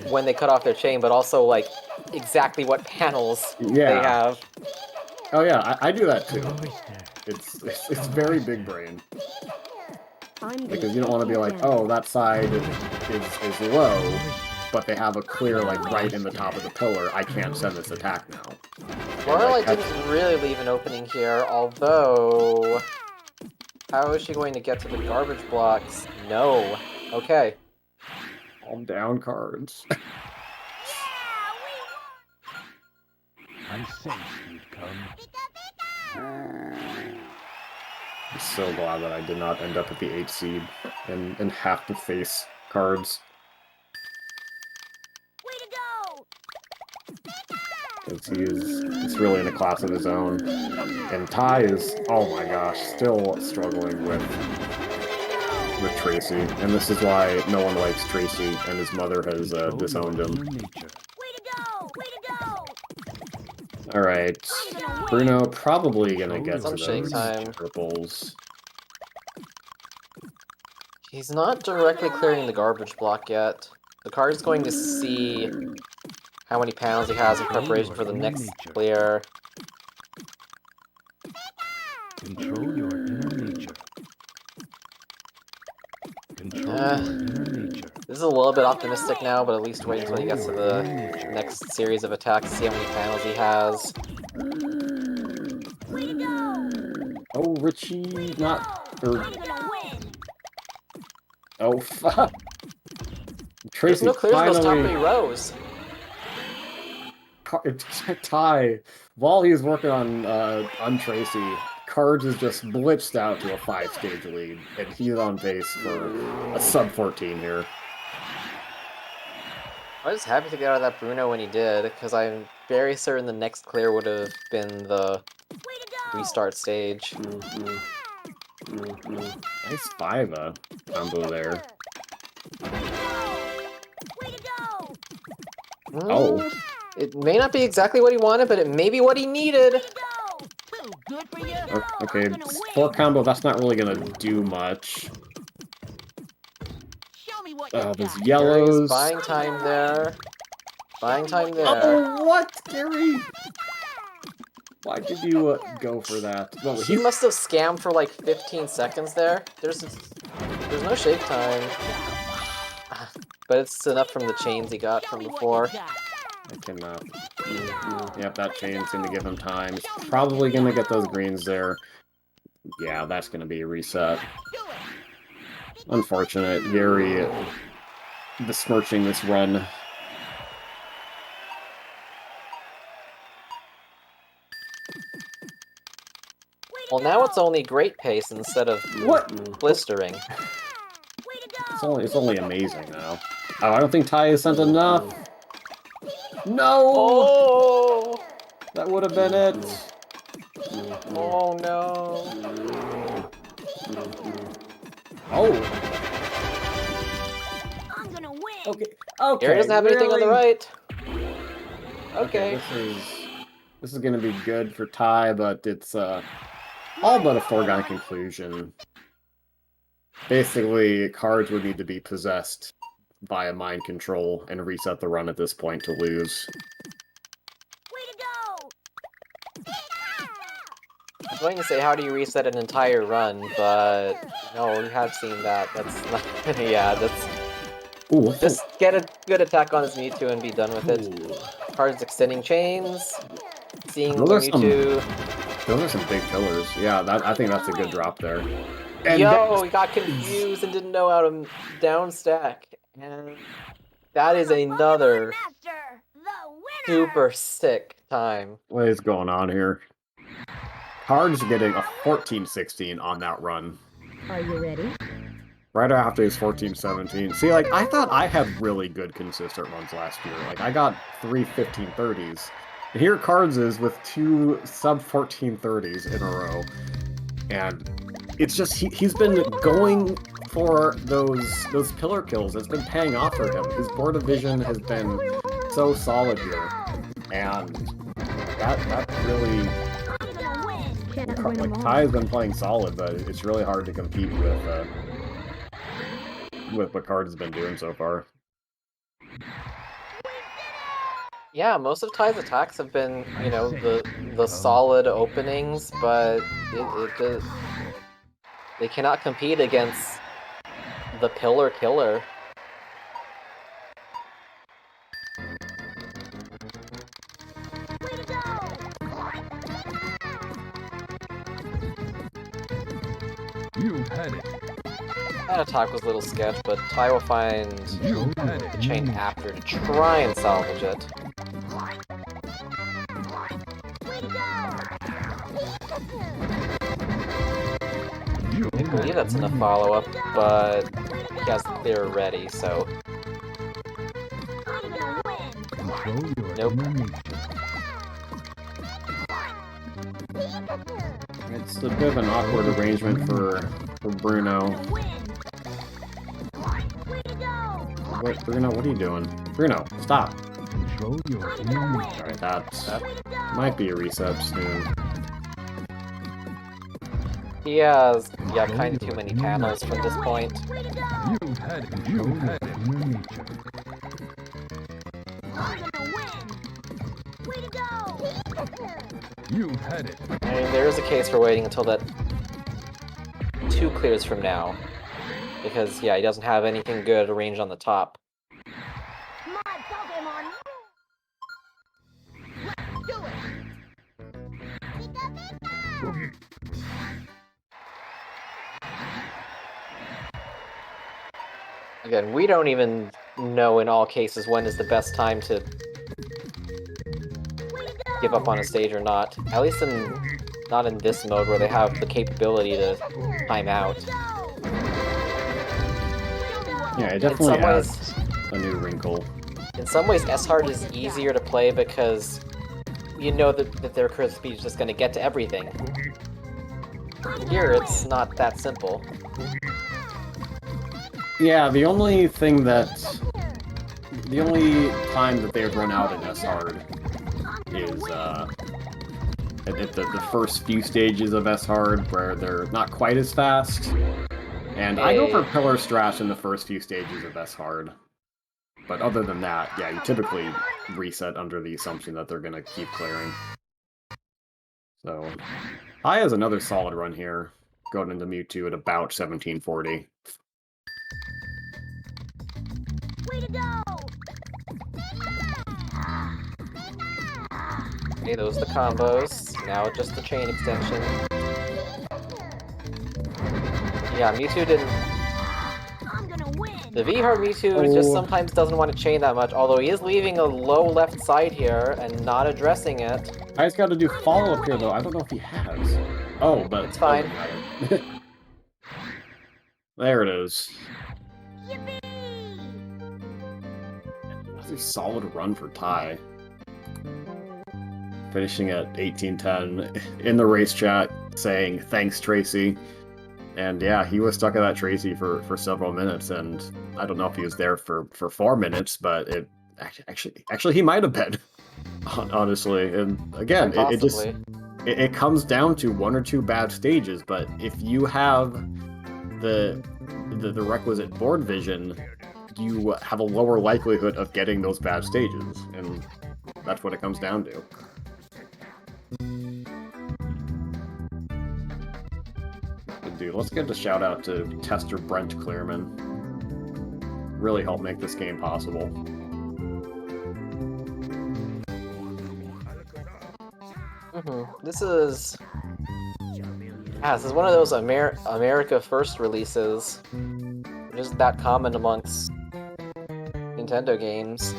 when they cut off their chain, but also, like, exactly what panels they have. Oh yeah, I do that too. It's very big brain. Because you don't want to be like, oh, that side is low, but they have a clear, like, right in the top of the pillar. I can't send this attack now. Well, like, I didn't really leave an opening here, although... How is she going to get to the garbage blocks? No. Okay. Calm down, Cards. I sensed you'd come. I'm so glad that I did not end up at the 8th seed and have to face Cards. Way to go! Because he's really in a class of his own. And Ty is, oh my gosh, still struggling with Tracy. And this is why no one likes Tracy, and his mother has disowned him. Way to go! Way to go! Alright, Bruno probably gonna get Some to shake those time. triples. He's not directly clearing the garbage block yet. The card is going to see how many panels he has in preparation for the next clear. Control your inner nature. Control your inner nature. This is a little bit optimistic now, but at least wait until he gets to the next series of attacks to see how many panels he has. Way to go! Oh, Richie, not... Or, I'm gonna win! oh, fuck! There's Tracy no clears in those top finally... 3 rows. Ty, while he's working on Tracy, Cards is just blitzed out to a 5-stage lead, and he's on pace for a sub-14 here. I was happy to get out of that Bruno when he did, because I'm very certain the next clear would have been the Way to go! restart stage. Nice 5 combo there. Way to go! Oh. It may not be exactly what he wanted, but it may be what he needed. Way to go! Too good for you! Okay, I'm gonna win. 4 combo, that's not really gonna do much. Show me what you There's got. Gary's yellows. buying time there. Buying time there. Oh, what, Gary? Why did you go for that? Well, He must have scammed for like 15 seconds there. There's no shake time. But it's enough from the chains he got Show from me what before. you got. I can, yep, that chain's gonna give him time. He's probably gonna get those greens there. Yeah, that's gonna be a reset. Unfortunate, very besmirching this run. Well, now it's only great pace instead of What? blistering. It's only amazing now. Oh, I don't think Ty has sent enough. No! Oh! That would have been it. Oh no. Oh. I'm gonna win. Okay. Okay. Gary doesn't have anything on the really? right. Okay. This is gonna be good for Ty, but it's all but a foregone conclusion. Basically, cards would need to be possessed via mind control and reset the run at this point to lose. Way to go. I was going to say, how do you reset an entire run, but no, we have seen that. That's not. Yeah, that's. Ooh, what's Just get a good attack on his Mewtwo and be done with it. Cards extending chains. Seeing the Those are Mewtwo. Those are some big killers. Yeah, I think that's a good drop there. And Yo, he got confused and didn't know how to down stack. And that is another Master, the winner. super sick time. what is going on here? Cards getting a 14-16 on that run. Are you ready? Right after his 14-17. See, like, I thought I had really good consistent runs last year. Like, I got 3 15-30s. And here Cards is with 2 sub-14-30s in a row. And it's just, he's been going for those pillar kills. It's been paying off for him. His board of vision has been so solid here. And that really... I'm gonna win. Can't win Like, them all. Ty's been playing solid, but it's really hard to compete with what Cards has been doing so far. Yeah, most of Ty's attacks have been, you know, the solid openings, but they cannot compete against the pillar killer. Way to go. You had it. That attack was a little sketch, but Ty will find You had the it. chain after to try and salvage it. Way to go. You I believe that's enough follow-up, but he has the clear ready, so... I'm gonna win. control your Nope. inner nature. It's a bit of an awkward arrangement for Bruno. I'm gonna win. Way to go. Wait, Bruno, what are you doing? Bruno, stop. Control your I'm inner gonna nature. win. Alright, that Way to go. might be a reset soon. He has, yeah, kind of too many panels from this point. Way to go. You had it. You had it. Inner nature. I'm gonna win. Way to go. You had it. I mean, there is a case for waiting until that 2 clears from now. Because, yeah, he doesn't have anything good arranged on the top. My Pokémon. Let's do it. Again, we don't even know in all cases when is the best time to give up on a stage or not. At least not in this mode where they have the capability to time out. Yeah, it In definitely some adds ways, a new wrinkle. in some ways, S-Hard is easier to play because you know that their curve speed is just going to get to everything. Here, it's not that simple. Yeah, the only time that they've run out in S-Hard is at the first few stages of S-Hard where they're not quite as fast. And I go for Pillar Strash in the first few stages of S-Hard. But other than that, yeah, you typically reset under the assumption that they're going to keep clearing. So, Hai has another solid run here, going into Mewtwo at about 1740. Way to go. Okay, those are the combos. Now just the chain extension. Yeah, Mewtwo didn't... I'm gonna win. The V-Heart Mewtwo just sometimes doesn't want to chain that much, although he is leaving a low left side here and not addressing it. Ty's got to do follow-up here, though. I don't know if he has. Oh, but It's fine. doesn't matter. There it is. Yippee! Another solid run for Ty. Finishing at 1810 in the race chat, saying, thanks, Tracy. And yeah, he was stuck at that Tracy for several minutes, and I don't know if he was there for 4 minutes, but it actually he might have been, honestly. And again, it comes down to 1 or 2 bad stages, but if you have the requisite board vision, you have a lower likelihood of getting those bad stages, and that's what it comes down to. Dude, let's give a shout out to tester Brent Clearman. Really helped make this game possible. This is... Yeah, this is one of those America First releases. Which isn't that common amongst Nintendo games.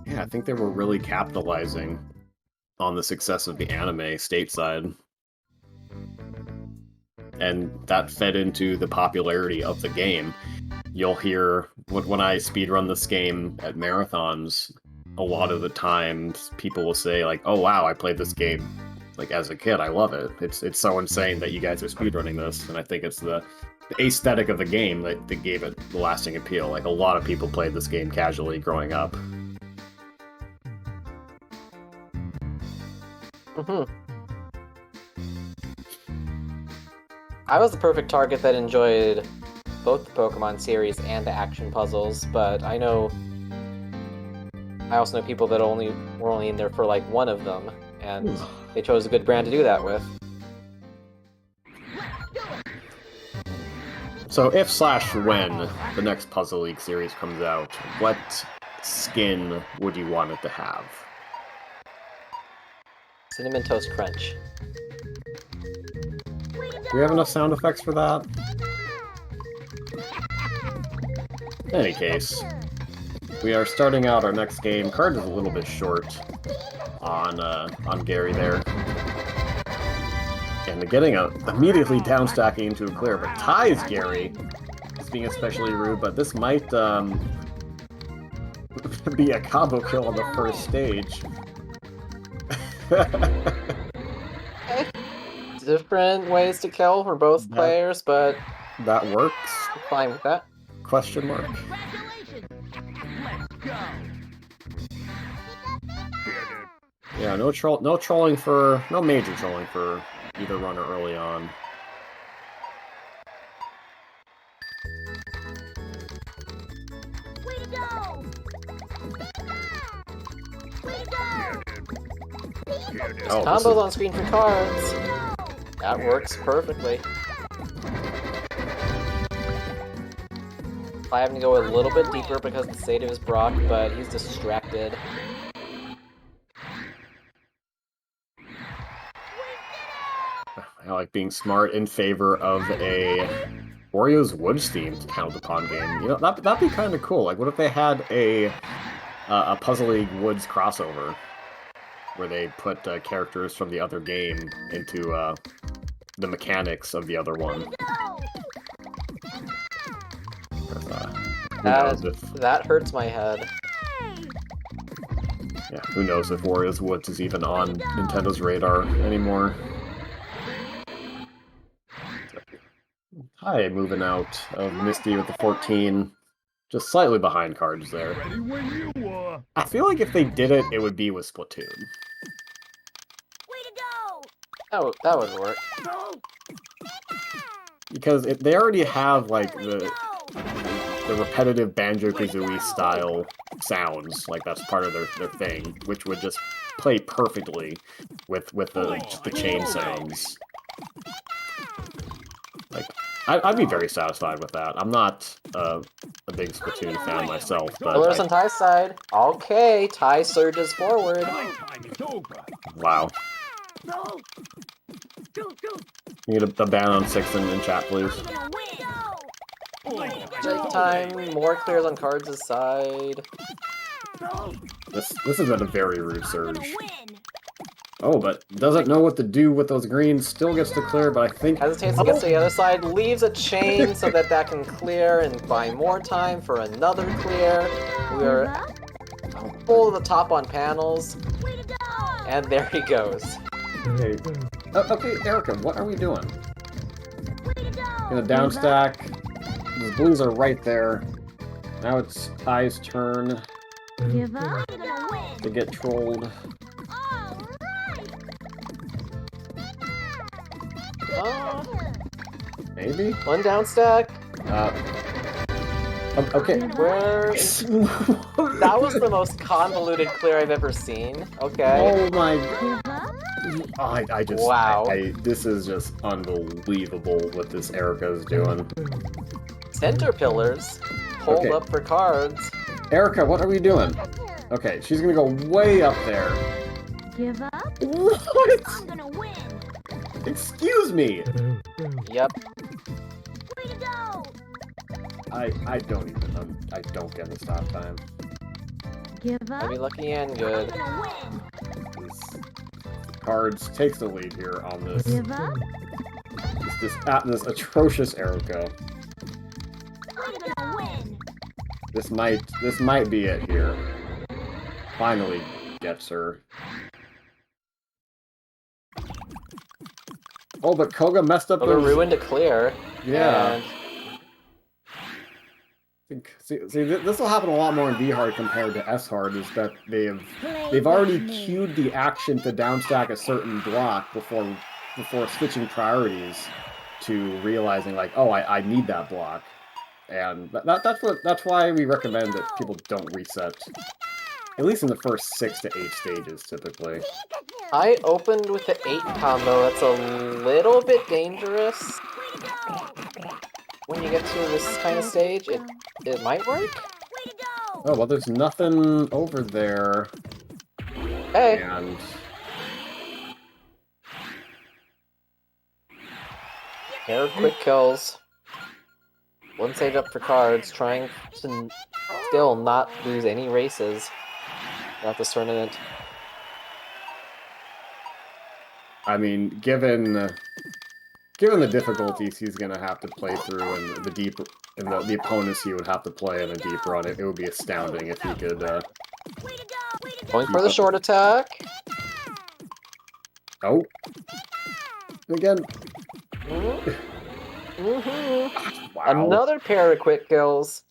Yeah, I think they were really capitalizing on the success of the anime stateside. And that fed into the popularity of the game. You'll hear, when I speedrun this game at marathons, a lot of the times people will say, like, oh wow, I played this game like as a kid, I love it. It's so insane that you guys are speedrunning this, and I think it's the aesthetic of the game that gave it the lasting appeal. Like, a lot of people played this game casually growing up. I was the perfect target that enjoyed both the Pokemon series and the action puzzles, but I also know people that were only in there for like one of them, and they chose a good brand to do that with. So if/when the next Puzzle League series comes out, what skin would you want it to have? Cinnamon Toast Crunch. Do we have enough sound effects for that? In any case, we are starting out our next game. Card is a little bit short on Gary there. And getting immediately downstacking into a clear, but ties Gary is being especially rude, but this might be a combo kill on the first stage. Different ways to kill for both players, but that works. I'm fine with that. Question mark. Yeah, no major trolling for either runner early on. Way to go! Way to go! Oh, Combos on screen for cards. That works perfectly. I have to go a little bit deeper because the state of his Brock, but he's distracted. I like being smart in favor of a Wario's Woods themed count upon game. You know, that'd be kind of cool. Like, what if they had a Puzzle League Woods crossover where they put characters from the other game into the mechanics of the other one? That hurts my head. Yeah, who knows if Wario's Woods is even on Nintendo's radar anymore. Hi, moving out of Misty with the 14. Just slightly behind cards there. I feel like if they did it, it would be with Splatoon. Way to go! That would work. Because they already have, like, the repetitive Banjo-Kazooie style sounds. Like, that's part of their thing, which would just play perfectly with the chain sounds. Like, I'd be very satisfied with that. I'm not a big Splatoon fan myself, but Pillars on Ty's side. Okay, Ty surges forward. wow. You need a ban on 6 in chat, please. Take time, more clears on Cards' side. This has been a very rude surge. Oh, but doesn't know what to do with those greens. Still gets to clear, but I think... Hesitates to get to the other side, leaves a chain so that that can clear and buy more time for another clear. We're full to the top on panels. And there he goes. Okay, okay, Erica, what are we doing? Gonna down stack. The blues are right there. Now it's Ty's turn Give up. to get trolled. Maybe? One down stack. Okay. Where... That was the most convoluted clear I've ever seen. Okay. Oh my... Give up. I just... Wow. This is just unbelievable what this Erica is doing. Center pillars. Hold Okay. up for cards. Erica, what are we doing? Okay, she's gonna go way up there. Give up. What? I'm gonna win. Excuse me! Yep. Way to go. I don't even... I don't get the stop time. Give Might up. be lucky and I'm good. gonna win. This Cards takes the lead here on this. Give up. This atrocious Erica. I'm gonna win. This might be it here. Finally gets her. Oh, but Koga messed up But we're those... ruined to clear. Yeah. And See, this will happen a lot more in V hard compared to S hard. Is that they've already queued the action to downstack a certain block before switching priorities to realizing like, oh, I need that block, and that's why we recommend that people don't reset. At least in the first 6 to 8 stages, typically. I opened with the 8 combo. That's a little bit dangerous. When you get to this kind of stage, it might work. Oh, well, there's nothing over there, Hey, and... pair of quick kills. One save up for cards, trying to still not lose any races throughout this tournament. I mean, given the difficulties he's gonna have to play through and the opponents he would have to play in a deep run, it would be astounding if he could. Going for the short attack. Oh, again. Wow. Another pair of quick kills.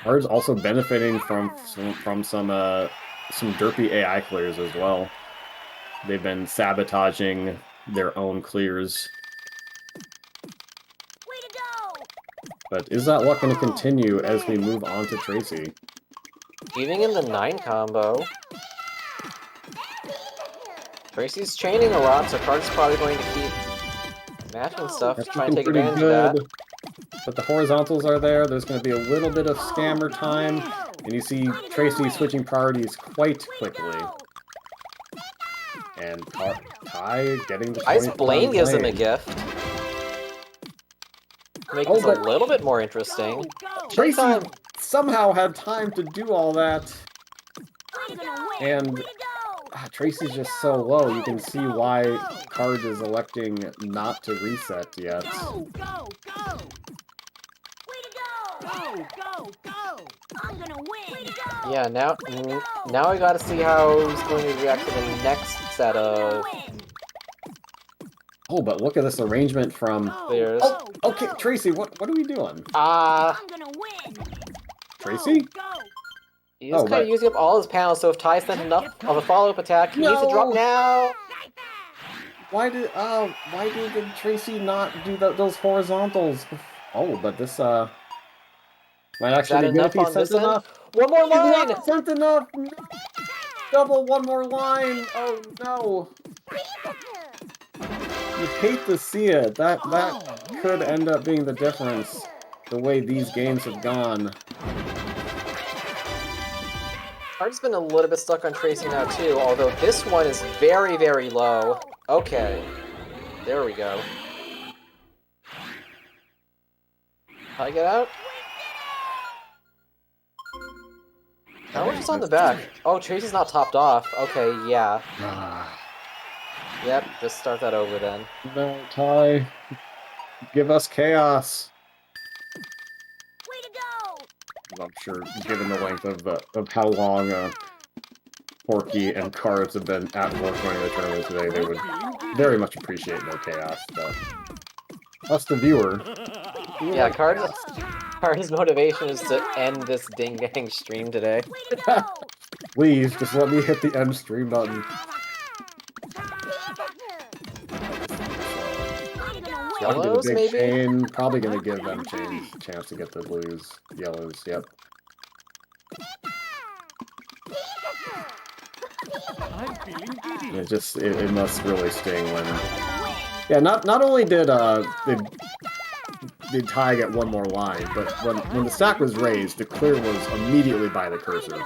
Cards also benefiting from some derpy AI clears as well. They've been sabotaging their own clears. But is that luck going to continue as we move on to Tracy? Leaving in the 9 combo. Tracy's chaining a lot, so Cards probably going to keep matching stuff to That's try and take looking pretty advantage of that. But the horizontals are there. There's going to be a little bit of scammer time. And you see Tracy switching priorities quite quickly. And Ty getting the Ice point Blaine on gives him a Blaine. gift. Make Oh, this but- a little bit more interesting. Tracy Time. somehow had time to do all that. And Tracy's just so low. You can see why Cards is electing not to reset yet. Yeah, now I gotta see how he's going to react to the next set of Oh, but look at this arrangement from... clears. Oh, okay, Tracy, what are we doing? Tracy? He's kind but- of using up all his panels, so if Ty sent enough of a follow-up attack, he needs to drop No! now! Why did Tracy not do those horizontals? Oh, but this might Is that actually be good if enough he on sent this end? enough. One more He's line! not sent enough. No. Double one more line. Oh no. You hate to see it. That could end up being the difference. The way these games have gone. Cards been a little bit stuck on Tracy now too, although this one is very, very low. Okay. There we go. How I get out? How much is on the back? Oh, Tracy's not topped off. Okay, yeah. Yep, just start that over then. No, Ty. Give us chaos. Way to go! I'm sure, given the length of how long Porky and Cards have been at work running the tournament today, they would very much appreciate no chaos. But us, the viewer, Yeah, Cards' motivation is to end this ding-dang stream today. Way to go! please just let me hit the end stream button. I'm gonna win! Onto the Yellows, big maybe? chain. Probably gonna give them a chance to get the blues, yellows. Yep. I'm feeling giddy. It must really sting when. Yeah, not only did Ty get one more line, but when the stack was raised, the clear was immediately by the cursor.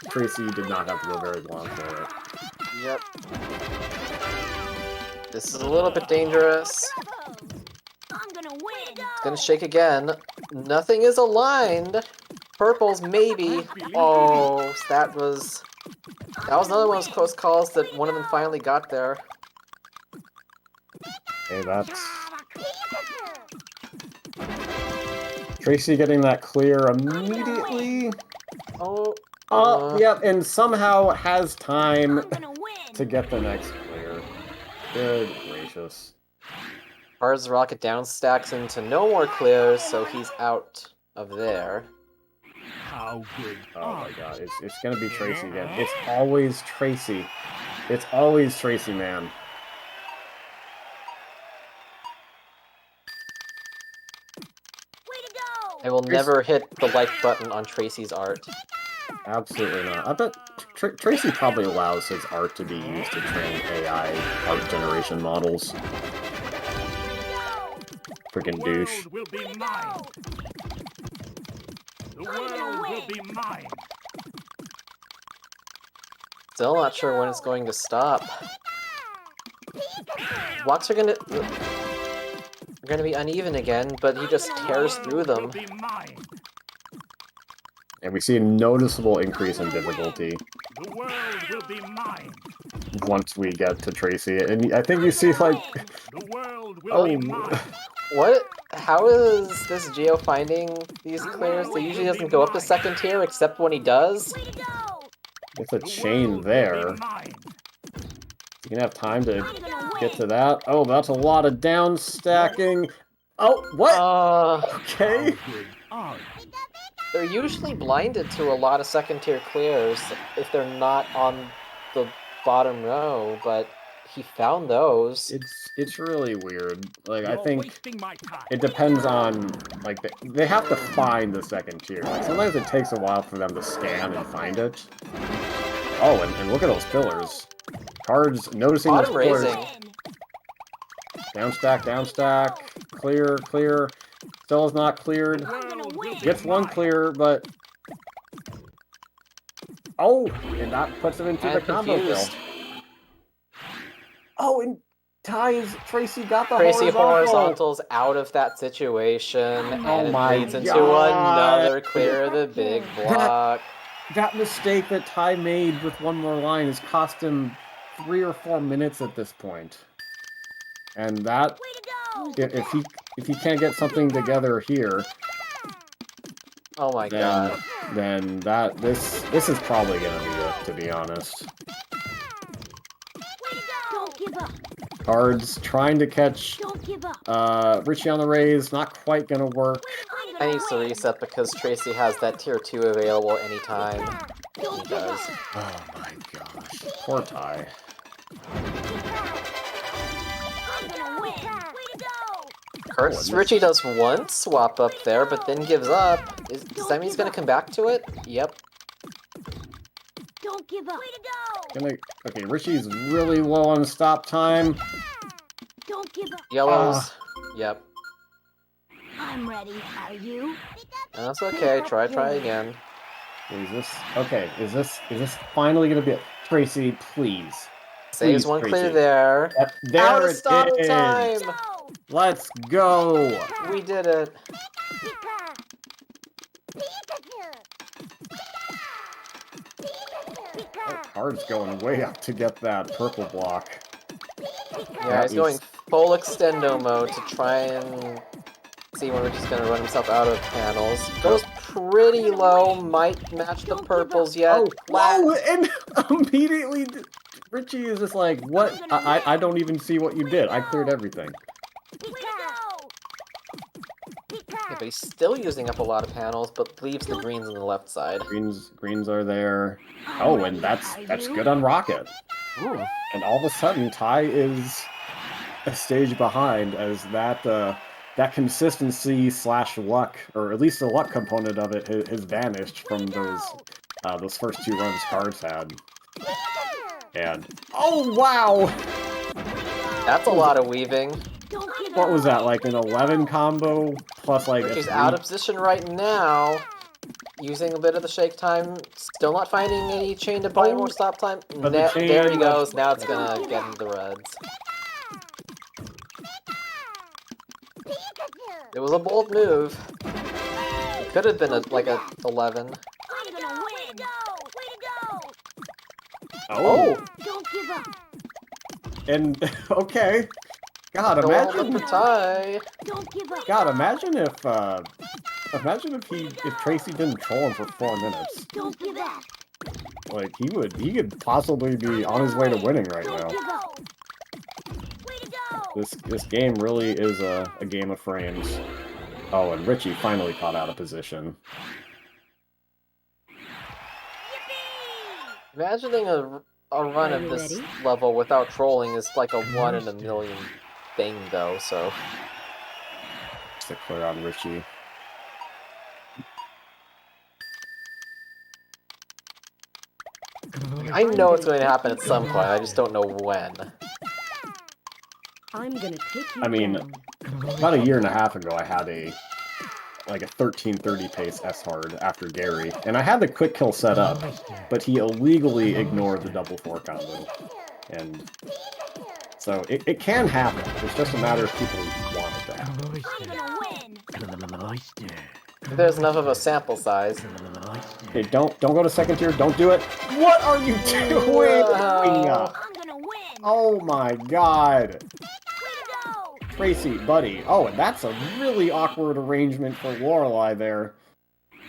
Tracy did not have to go very long for it. Yep. This is a little bit dangerous. I'm gonna win! It's gonna shake again. Nothing is aligned. Purples, maybe. Oh, that was another one of those close calls that one of them finally got there. Okay, that's Tracy getting that clear immediately. Oh. Yep, and somehow has time I'm gonna win! to get the next clear. Good gracious. Cards rocket down stacks into no more clears, so he's out of there. How good. Oh my god, it's gonna be Tracy again. It's always Tracy. It's always Tracy, man. Way to go! I will never hit the like button on Tracy's art. Absolutely not. I bet Tracy probably allows his art to be used to train AI art generation models. Freaking douche. Will be mine. The world will be mine. Still not sure when it's going to stop. Blocks are gonna be uneven again, but he just tears through them. Be mine. And we see a noticeable increase in difficulty The world will be mine. once we get to Tracy. And I think you see, like, The world will oh, be mine. What? How is this Geo finding these clears? He usually doesn't go up to second tier, except when he does. Way to go! it's a chain there. Mine. You can have time to I'm gonna win! get to that. Oh, that's a lot of down stacking. Oh, what? Okay. Good art. They're usually blinded to a lot of second tier clears if they're not on the bottom row, but he found those. It's really weird. Like, I You're think wasting my time. it depends on, like, they have to find the second tier. Like, sometimes it takes a while for them to scan and find it. Oh, and look at those pillars. Cards noticing those Bottom pillars. raising. Down stack, clear, clear. Still is not cleared. I'm gonna win! Gets one clear, but... Oh, and that puts him into the And combo kill. confused. Oh, and Tracy got the Tracy horizontal. horizontals out of that situation, and it my leads into God. another clear of the big block. That mistake that Ty made with one more line has cost him 3 or 4 minutes at this point. And that, Way to go! if he can't get something together here, Oh my god. then this is probably gonna be it, to be honest. Way to go! Don't give up! Cards trying to catch Don't give up! Richie on the raise, not quite gonna work. I'm I gonna need to win! reset because Tracy has that tier 2 available anytime. He Don't give does. up! Oh my gosh, poor Ty. I'm gonna win! Way to go! Curtis Richie does one swap up there, but then gives up. Does that mean he's gonna come back to it? Yep. Don't give up. Way to go. Okay, Richie's really low on stop time. Don't give up. Yellows. Yep. I'm ready. Are you? That's okay. Try again. Is this okay? Is this finally gonna be it? Tracy, please. Saves Please, one Tracy. clear there. There Out of it stop is. time! Go. Let's go. We did it. Pika. Pikachu. Pika. That card's going way up to get that purple block. Yeah, he's going full extendo mode to try and see when Richie's gonna run himself out of panels. Goes pretty low, might match the purples yet. Oh, Flat. whoa! And immediately, Richie is just like, "What? I don't even see what you did. I cleared everything." Yeah, but he's still using up a lot of panels, but leaves the greens on the left side. Greens are there. Oh, and that's good on Rocket. Ooh. And all of a sudden, Ty is a stage behind as that consistency / luck, or at least the luck component of it, has vanished from those first 2 runs Cards had. And oh wow, That's a lot of weaving. what was that, like an 11 combo plus like Richie's a out of position right now. Using a bit of the shake time. Still not finding any chain to buy more stop time. But the chain There he goes. Now it's gonna get into the reds. It was a bold move. It could have been like a 11. I'm gonna win. Way to go. Oh, Don't give up. and okay. God, Go imagine. for tie. Don't give up. God, imagine if Tracy didn't troll him for 4 minutes. Don't give up. Like he could possibly be on his way to winning right Don't now. give up. Way to go. This game really is a game of frames. Oh, and Richie finally caught out of position. Imagining a run of this level without trolling is like a 1 in a million thing, though, so... Just a clear on Richie. I know it's going to happen at some point, I just don't know when. I'm gonna take you I mean, down. about a year and a half ago, I had a 1330 pace S hard after Gary, and I had the quick kill set up, but he illegally ignored the double 4 combo, and so it can happen. It's just a matter of people want it to happen. I'm gonna win. If there's enough of a sample size. Okay, don't go to second tier. Don't do it. What are you doing? I'm gonna win. Oh my god. Way to go. Tracy, buddy. Oh, and that's a really awkward arrangement for Lorelei there. Yeah,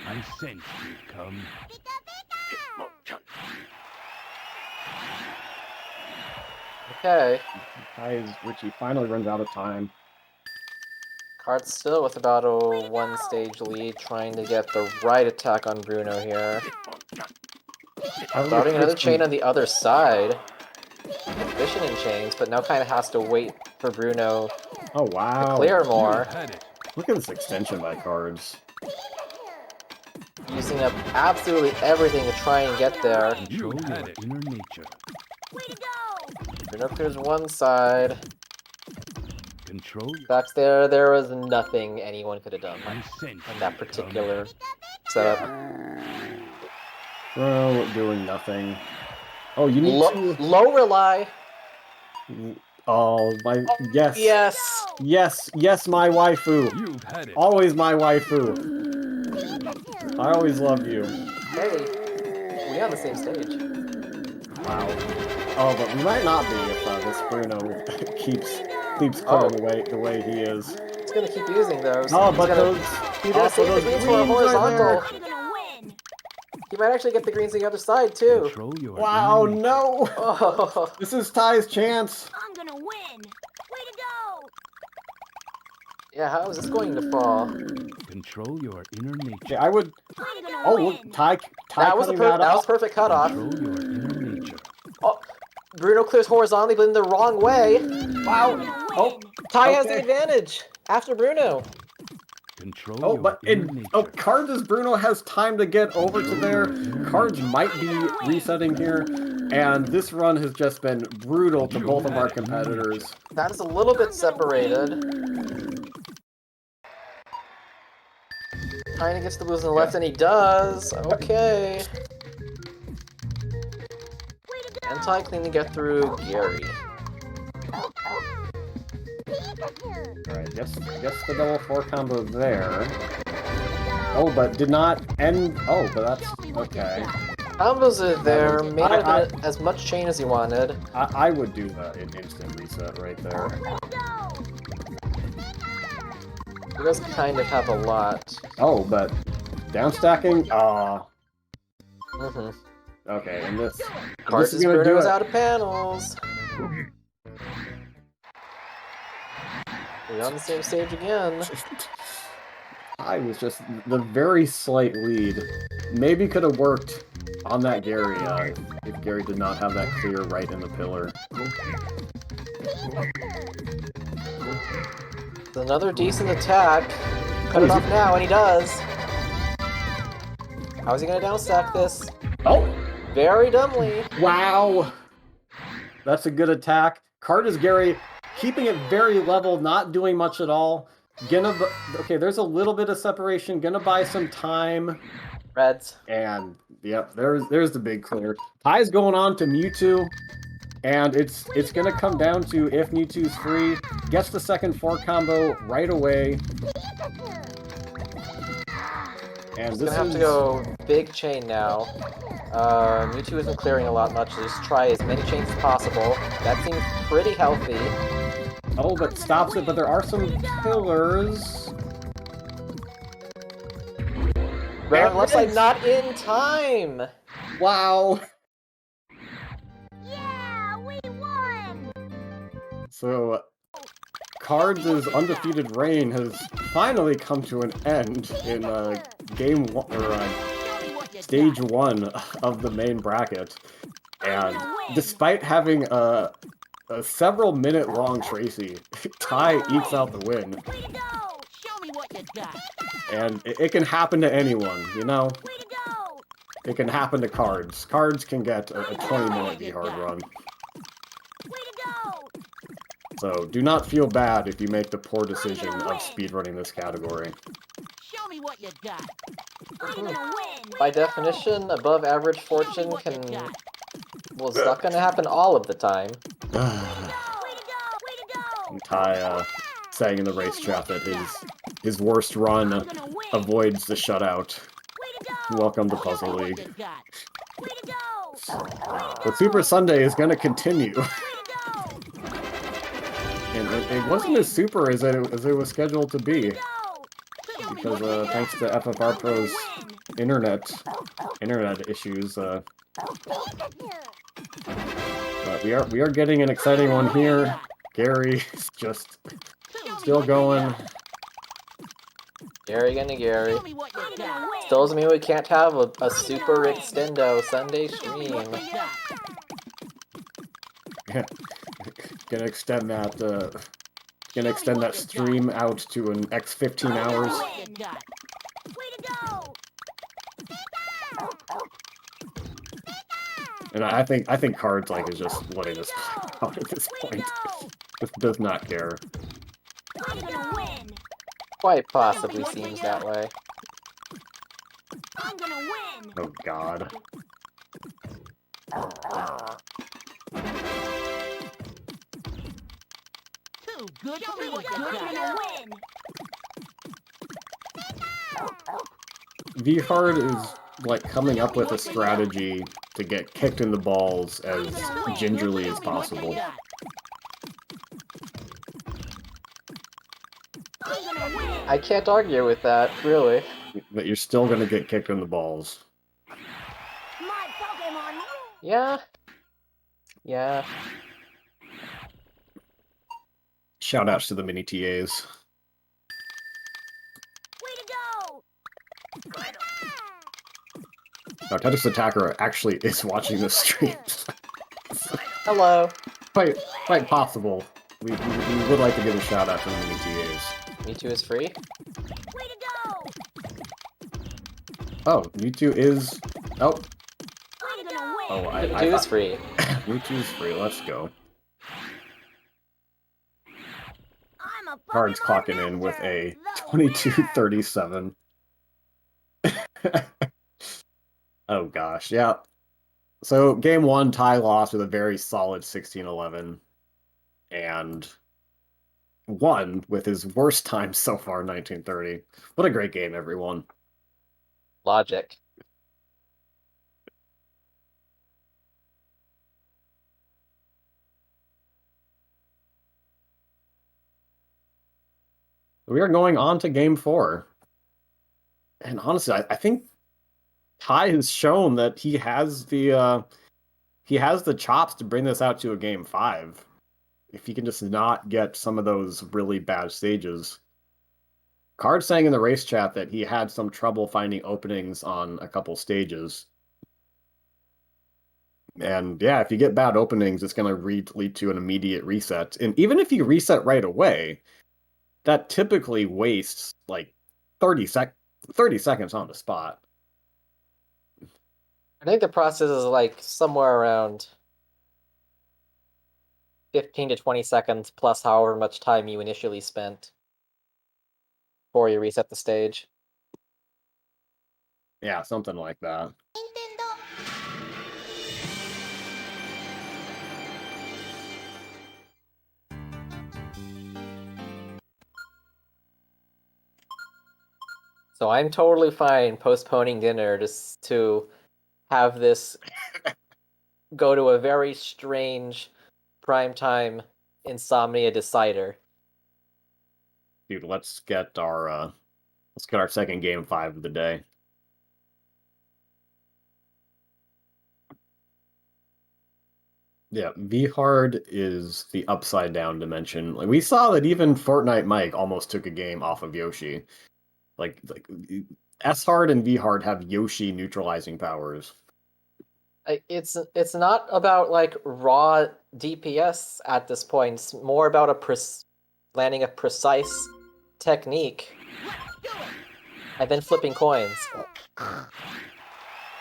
I sense you come. Okay. Richie finally runs out of time. Card's still with about a 1 stage lead, trying to get the right attack on Bruno here. Starting another chain on the other side. Efficient in chains, but now kind of has to wait for Bruno Oh to wow. clear more. Look at this extension by Cards. Using up absolutely everything to try and get there. Control your inner nature. way to go. Bruno clears one side. Control your Back there was nothing anyone could have done sense. in that particular setup. Bro, doing nothing. Oh, you need Low rely. to... Oh, my... Yes. Yes. Yes, my waifu. You've had it. Always my waifu. I always love you. Hey, we on the same stage. Wow. Oh, but we might not be if this Bruno keeps putting away the way he is. He's gonna keep using those. Oh, He's but gonna, those... he's gonna save the greens for a greens are horizontal. there. I'm gonna win. He might actually get the greens on the other side too. Control your Wow, inner nature. no! Oh, This is Ty's chance. I'm gonna win. Way to go. yeah. How is this going to fall? Control your inner Okay, nature. I would... I'm gonna Oh, win. look, Ty That was cutting that was off. perfect cutoff. Control your inner nature. Oh, Bruno clears horizontally, but in the wrong way. I'm Wow. gonna win. Oh, Ty has the okay. advantage after Bruno. Control Oh, your but inner nature. Cards as Bruno has time to get over to there. Cards might be resetting here, and this run has just been brutal to both of our competitors. That is a little bit separated. Tiny gets the boost on the left, and he does. Okay. Anti clean to get through Gary. Alright, guess the double 4 combo there. Oh, but did not end. Oh, but that's okay. Combos are there. was- May not have been as much chain as he wanted. I would do an instant reset right there. He does kind of have a lot. Oh, but down stacking. Mm-hmm. Okay, and this Cards is is gonna do Bruno's it. out of panels. We're on the same stage again. I was just the very slight lead. Maybe could have worked on that Gary if Gary did not have that clear right in the pillar. It's another decent attack. Cut it off now, and he does. How is he gonna down stack this? Oh! Very dumbly. Wow! That's a good attack. Card is Gary, keeping it very level, not doing much at all. Okay, there's a little bit of separation. Gonna buy some time. Reds. And yep, there's the big clear. Ty's going on to Mewtwo, and it's gonna come down to if Mewtwo's free, gets the second 4 combo right away. And He's this gonna have is to go big chain now. Mewtwo isn't clearing a lot much, so just try as many chains as possible. That seems pretty healthy. oh, but stops it. But there are some pillars. Red on the left side, not in time! Wow. Yeah, we won! So, Cards' undefeated reign has finally come to an end in game one, or stage 1 of the main bracket. And despite having a several minute long Tracy, Ty ekes out the win. Way to go! Show me what you got! And it can happen to anyone, you know? Way to go! It can happen to Cards. Cards can get a 20-minute V-hard run. Way to go! So do not feel bad if you make the poor decision of speedrunning this category. Show me what you got! I'm gonna win! By definition, above average fortune can... Well, it's not gonna happen all of the time. Way to go! Way to go! Ty saying in the race chat that his worst run I'm gonna win! avoids the shutout. Way to go! Welcome to Puzzle League. Way to go! But Super Sunday is going to continue. Way to go! And it wasn't as super as it was scheduled to be. Go! Because thanks to FFR Pro's internet issues, but we are getting an exciting one here. Gary is just still going. Gary gonna Gary. Show me what you got! Still doesn't mean we can't have a super extendo Sunday stream. Gonna extend that stream out to an X 15 hours. Way to go! And I think Cards is just letting us out at this point. Just does not care. I'm gonna win! Quite possibly seems that way. I'm gonna win! Oh God. Too good for me what you got! I'm gonna win! V-Hard is coming up with a strategy to get kicked in the balls as gingerly as possible. I'm gonna win! I can't argue with that, really. But you're still gonna get kicked in the balls. My Pokémon! Yeah. Yeah. Shoutouts to the mini TAs. Way to go! Now, Tetris Attacker actually is watching this stream. Hello. quite possible. We would like to give a shout out to the mini TAs. Me too is free. Way to Oh, Mewtwo is... Oh, I'm gonna win. oh, I Two is thought... free. Mewtwo's free, let's go. I'm a Cards Pokemon clocking in with master, a the winner. 2237. Oh gosh, yeah. So game one, Ty lost with a very solid 16-11 and won with his worst time so far, 1930. What a great game, everyone. Logic. We are going on to game four. And honestly, I think Ty has shown that he has the chops to bring this out to a game five. If he can just not get some of those really bad stages. Card saying in the race chat that he had some trouble finding openings on a couple stages. And yeah, if you get bad openings, it's going to lead to an immediate reset. And even if you reset right away, that typically wastes like 30 seconds on the spot. I think the process is like somewhere around 15 to 20 seconds plus however much time you initially spent before you reset the stage. Yeah, something like that. So I'm totally fine postponing dinner just to have this go to a very strange primetime insomnia decider. Dude, let's get our second game five of the day. Yeah, V-Hard is the upside down dimension. Like we saw that even Fortnite Mike almost took a game off of Yoshi. Like S-Hard and V-Hard have Yoshi neutralizing powers. It's not about like raw DPS at this point. It's more about landing a precise technique and then flipping coins.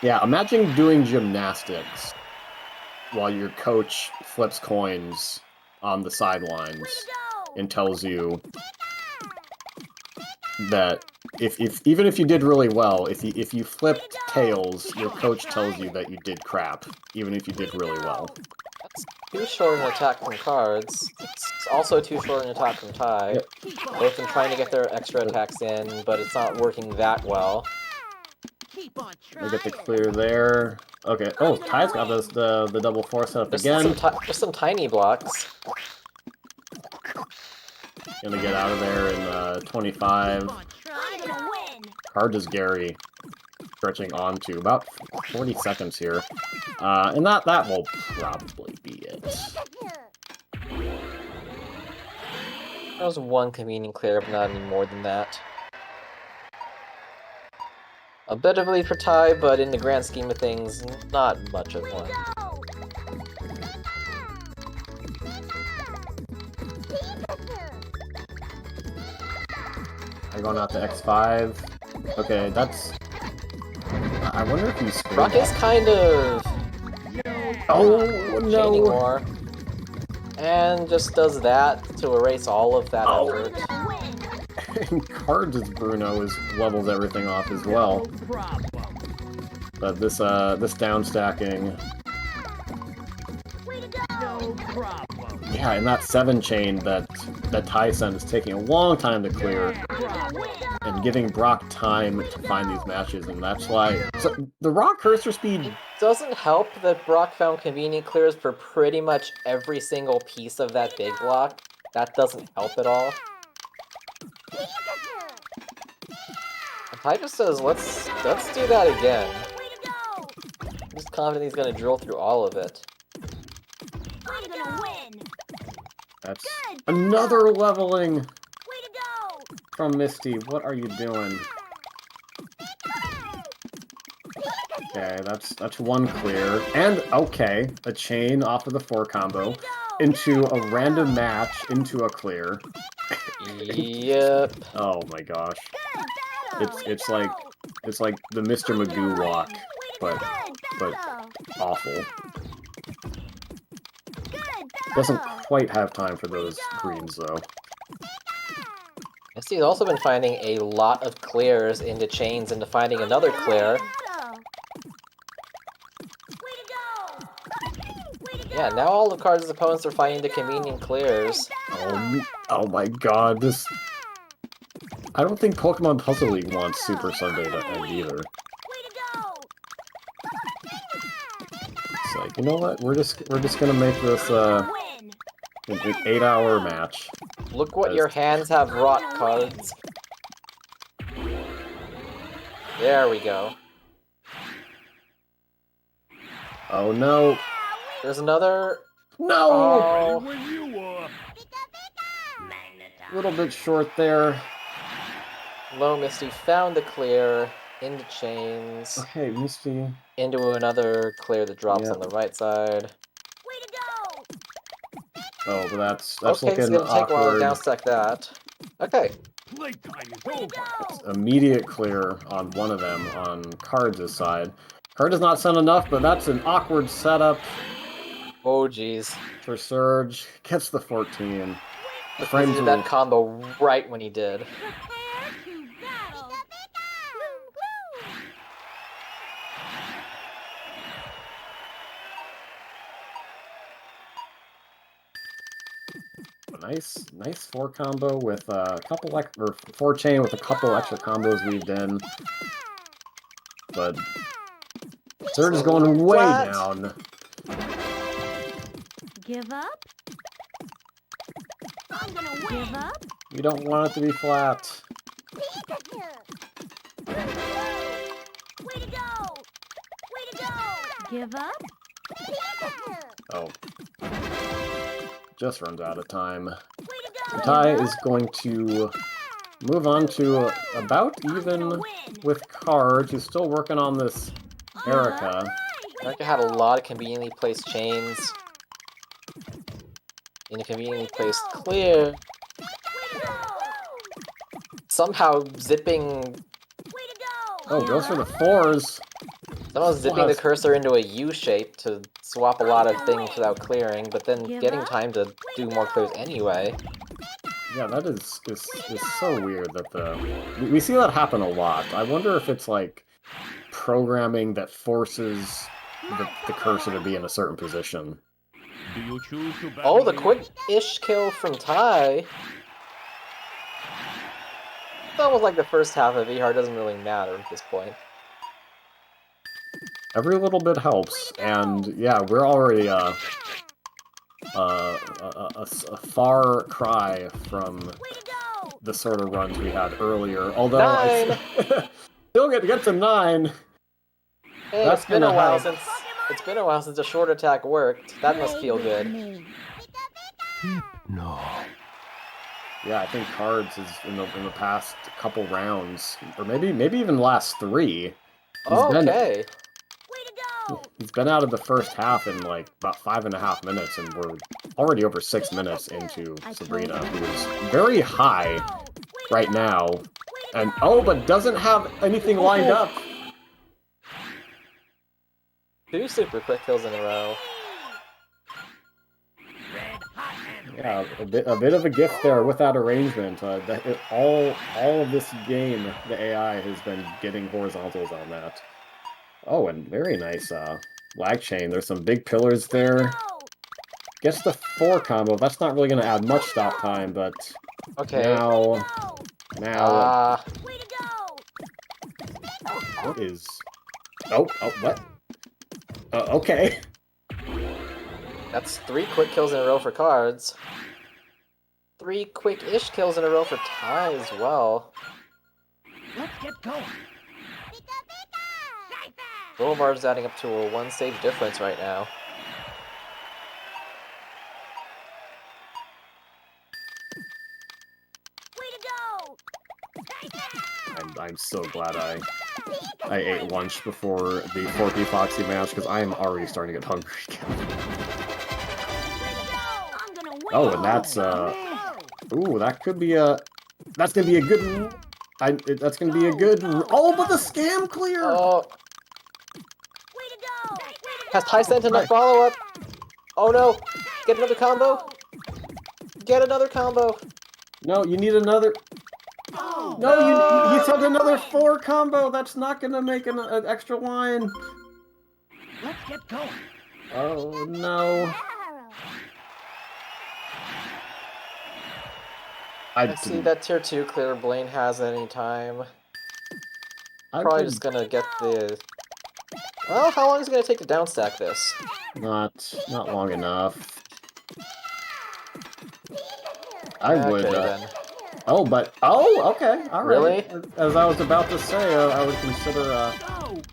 Yeah, imagine doing gymnastics while your coach flips coins on the sidelines and tells you that even if you did really well, if you flipped tails, your coach tells you that you did crap, even if you did really well. That's too short an attack from Cards. It's also too short an attack from Ty. Yep. Both them trying to get their extra attacks in, but it's not working that well. I get the clear there. Okay. Oh, Ty's got this the double four set up again. Just some tiny blocks. Gonna get out of there in 25. Card is Gary stretching on to about 40 seconds here. And that will probably be it. That was one convenient clear, but not any more than that. A bit of a lead for Ty, but in the grand scheme of things, not much of one. I'm going out to X5. Okay, that's... I wonder if he's... Brock is kind of... Oh, chaining no! more. And just does that to erase all of that effort. And Cards' Bruno levels everything off as well. But this down stacking... Yeah, and that 7 chain that Ty sends is taking a long time to clear. And giving Brock time to find these matches, and that's why... So, the raw cursor speed... It doesn't help that Brock found convenient clears for pretty much every single piece of that big block. That doesn't help at all. And Ty just says, let's do that again. I'm just confident he's gonna drill through all of it. I'm gonna win. That's another leveling from Misty. What are you doing? Okay, that's one clear. And, okay, a chain off of the 4 combo into a random match into a clear. Yep. Oh my gosh. It's like the Mr. Magoo walk, but awful. Doesn't quite have time for those greens though. I see he's also been finding a lot of clears into chains into finding another clear. Yeah, now all of Cards' opponents are finding the convenient clears. Oh my god, this... I don't think Pokemon Puzzle League wants Super Sunday to end either. It's like, you know what? We're just gonna make this an 8-hour match. Look what your hands have wrought, Cards. There we go. Oh no! There's another... No! Oh, Where you are? A little bit short there. Low Misty found the clear into chains, Okay, Misty. into another clear that drops Yep. on the right side. Oh, but that's Okay, it's looking gonna take a while to awkward. downstack that. Okay, Playtime is over. Immediate clear on one of them on Cards' side. Card does not send enough, but that's an awkward setup oh jeez. for Surge. Gets the 14. He Frames did will... that combo right when he did. Nice 4 combo with a couple or 4 chain with a couple extra combos weaved in. But Surge is going way Flat. down. Give up? I'm gonna win. Give up? You don't want it to be flat. Way to go! Way to go! Give up? Oh. Just runs out of time. Way to go! Tai is going to move on to about even with Cards. He's still working on this Erica. Erica had a lot of conveniently placed chains. In a conveniently placed clear. Somehow zipping... Oh, goes for the 4s. Somehow zipping the cursor into a U shape to swap a lot of things without clearing, but then getting time to do more clears anyway. Yeah, that is so weird that we see that happen a lot. I wonder if it's like programming that forces the cursor to be in a certain position. Do you choose to battle Oh, the me? quick-ish kill from Tai. It's almost like the first half of EHAR doesn't really matter at this point. Every little bit helps, and yeah, we're already a far cry from the sort of runs we had earlier. Although I still get to 9. Hey, That's it's been a gonna while help. since a short attack worked. That must feel good. No. Yeah, I think Cards is in the past couple rounds, or maybe even last 3. Okay. He's been out of the first half in like about 5.5 minutes, and we're already over 6 minutes into Sabrina, who is very high right now. And but doesn't have anything lined up. 2 super quick kills in a row. Yeah, a bit of a gift there with that arrangement. All of this game, the AI has been getting horizontals on that. Oh, and very nice lag chain. There's some big pillars there. Gets the 4 combo. That's not really going to add much stop time, but Okay. now. What is? Oh, what? Okay. That's 3 quick kills in a row for Cards. 3 quick-ish kills in a row for Tai as well. Let's get going. Boulevard's adding up to a 1-stage difference right now. I'm so glad I ate lunch before the Forky Foxy match, because I am already starting to get hungry again. Oh, and that's ooh, that could be that's gonna be a good That's gonna be a good. Oh, but the scam clear. Oh, Way to go! Way to has Ty sent in a Right. follow-up? Oh no! Get another combo! Get another combo! No, you need another. Oh, No, he sent another 4 combo. That's not gonna make an extra line. let's get going. Oh no. go! I see that tier 2 clear Blaine has any time. Probably just gonna get the... Well, how long is it gonna take to downstack this? not long enough. I would. Okay, then. Oh, but okay, all right. Really? As I was about to say, I would consider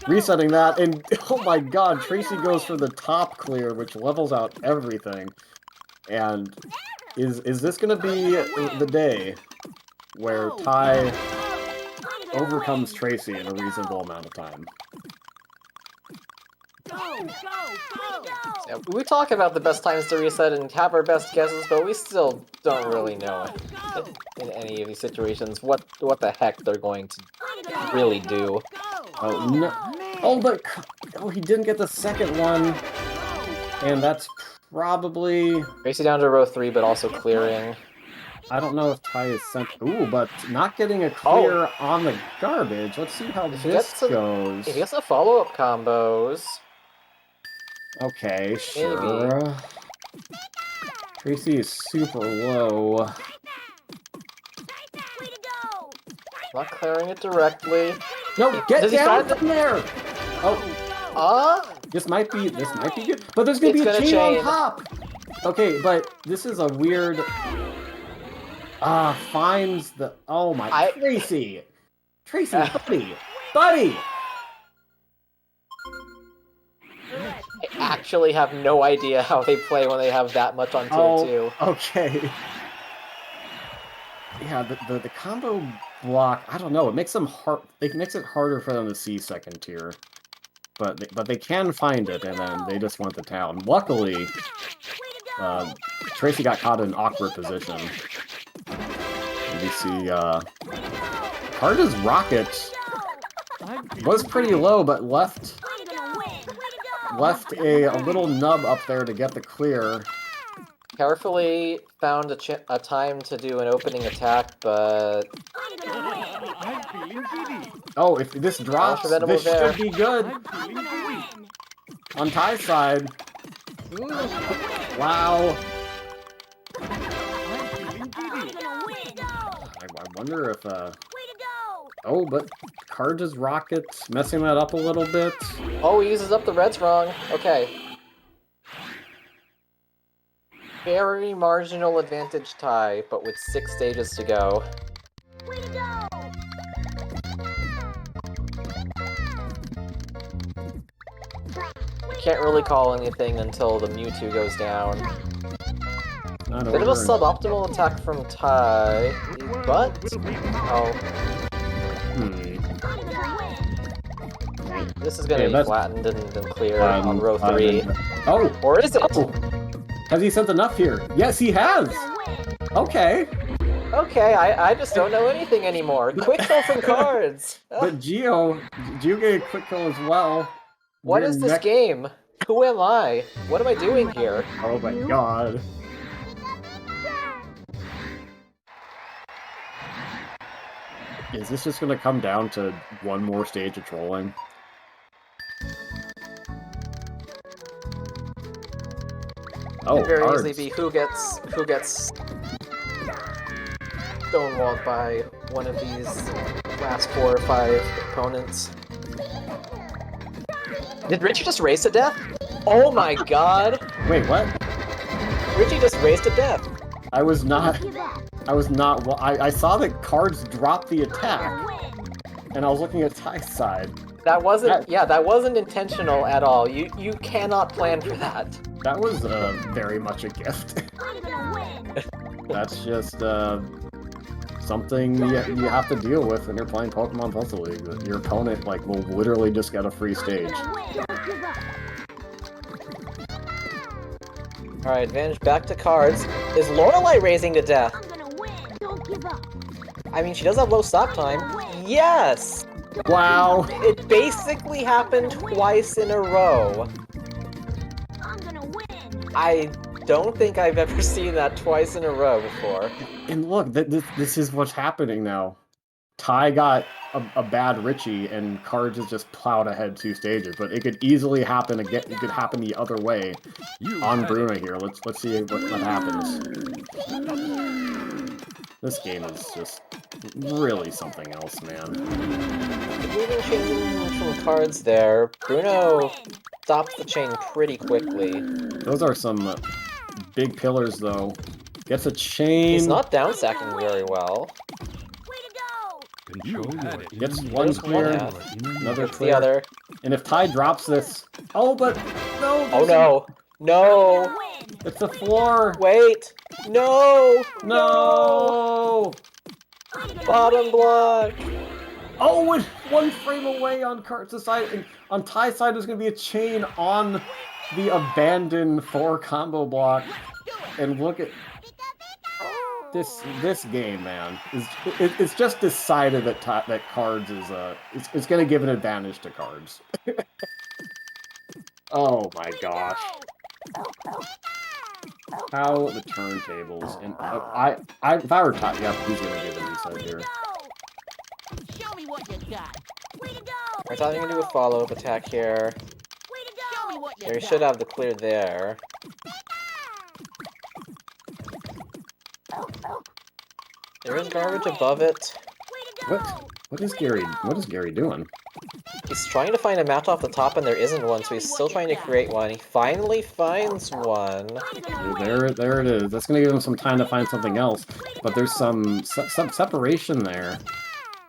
resetting that. And oh my God, Tracy goes for the top clear, which levels out everything. And is this gonna be the day where Ty overcomes Tracy in a reasonable amount of time? Yeah, we talk about the best times to reset and have our best guesses, but we still don't really know in any of these situations what the heck they're going to really do. Oh no! Oh, but he didn't get the second one, and that's probably. Tracy down to row 3, but also clearing. I don't know if Ty is sent. Ooh, but not getting a clear on the garbage. Let's see how this goes. If he gets the follow-up combos... Okay, sure. Tracy is super low. Not clearing it directly. No, get Does he down start from there! Oh, this might be good. But there's gonna be a chain on top! Okay, but this is a weird... finds the... Oh my... Tracy! Tracy, buddy! I actually have no idea how they play when they have that much on tier 2. Okay. Yeah, the combo block, I don't know, it makes them hard. It makes it harder for them to see second tier. But they can find it, and then they just want the town. Luckily, Tracy got caught in an awkward position. And you see, Carda's rocket was pretty low, but left a little nub up there to get the clear. Carefully found a time to do an opening attack, but... I'm feeling giddy. Oh, if this drops, this should be good. I'm feeling giddy. On Ty's side. Wow. I'm feeling giddy. I wonder if, Oh, but Carda's rocket messing that up a little bit. Oh, he uses up the reds wrong. Okay. Very marginal advantage tie, but with 6 stages to go. Can't really call anything until the Mewtwo goes down. Bit of a suboptimal attack from Ty, but... Oh. This is gonna be flattened and clear on row 3. Oh! Or is it? Oh. Has he sent enough here? Yes, he has! Okay. Okay, I just don't know anything anymore. Quick kill from cards! But Geo get a quick kill as well. What is this game? Who am I? What am I doing here? Oh my God. Is this just gonna come down to one more stage of trolling? Oh, Could very cards. easily be who gets stonewalled by one of these last 4 or 5 opponents. Did Richie just race to death? Oh my God! Wait, what? Richie just raced to death. I saw that cards dropped the attack, and I was looking at Ty's side. That wasn't, that wasn't intentional at all. You cannot plan for that. That was very much a gift. That's just something you have to deal with when you're playing Pokemon Puzzle League. Your opponent will literally just get a free stage. Alright, advantage back to cards. Is Lorelei raising to death? I mean, she does have low stop time. Yes! Wow. It basically happened twice in a row. I'm gonna win. I don't think I've ever seen that twice in a row before. And look, this is what's happening now. Ty got a bad Richie, and Cards has just plowed ahead 2 stages. But it could easily happen again. It could happen the other way on Bruno here. Let's see what happens. This game is just really something else, man. Moving chain from Cards there. Bruno stops the chain pretty quickly. Those are some big pillars, though. Gets a chain. He's not down stacking very well. Way to go. Gets one There's clear. one. Another It's clear. the other. And if Ty drops this... Oh, but... No! Oh no! No! Win. It's the floor! Wait! No! No! I'm gonna Bottom win. block! Oh, and 1 frame away on Cards' side. And on Ty's side, there's going to be a chain on the abandoned 4 combo block. And look at... This game, man, it's just decided that Cards is it's going to give an advantage to Cards. Oh my gosh! How the turntables and if I were Ty, yeah, he's going to do the reset here. Show me what you got. Way to go. We're talking to do a follow-up attack here. Way to Show me go. what you There, we got. should have the clear there. There is garbage above it. Way to go. What is Gary doing? He's trying to find a match off the top and there isn't one, so he's still trying to create one. He finally finds one. I'm gonna win. There it is. That's going to give him some time to find something else. But there's some separation there.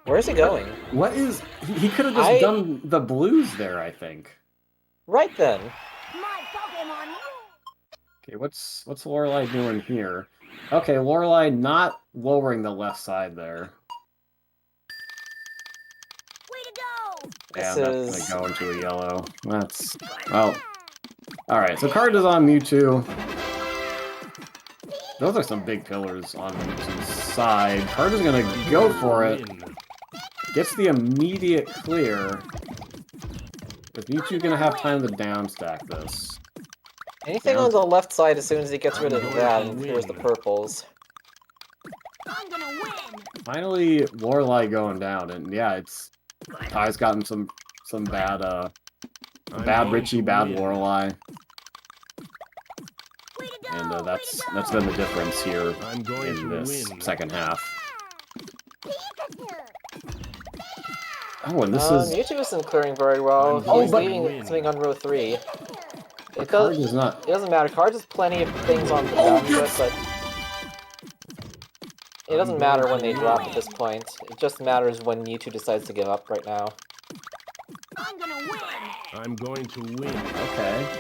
Where's he going? What is... He could have just done the blues there, I think. Right then. My Pokémon rule. Okay, what's Lorelei doing here? Okay, Lorelei not lowering the left side there. Way to go. Yeah, This that's is... gonna go into a yellow. That's... Well... Alright, so Card is on Mewtwo. Those are some big pillars on Mewtwo's side. Card is gonna go for it. Gets the immediate clear. Is Mewtwo gonna have time to downstack this? Anything on the left side as soon as he gets rid of that and clears the purples. I'm gonna win. Finally, Lorelei going down, and yeah, it's... Ty's gotten some bad, bad Richie, bad Lorelei. Way to go. And that's been the difference here I'm going in to this win. second half. Pikachu. Oh, and this is... Mewtwo isn't clearing very well. I'm going He's to leaving win. something on row 3. The Card is not... It doesn't matter. Cards has plenty of things on the down foot, but it doesn't matter when they drop at this point. It just matters when Mewtwo decides to give up right now. I'm gonna win. I'm going to win.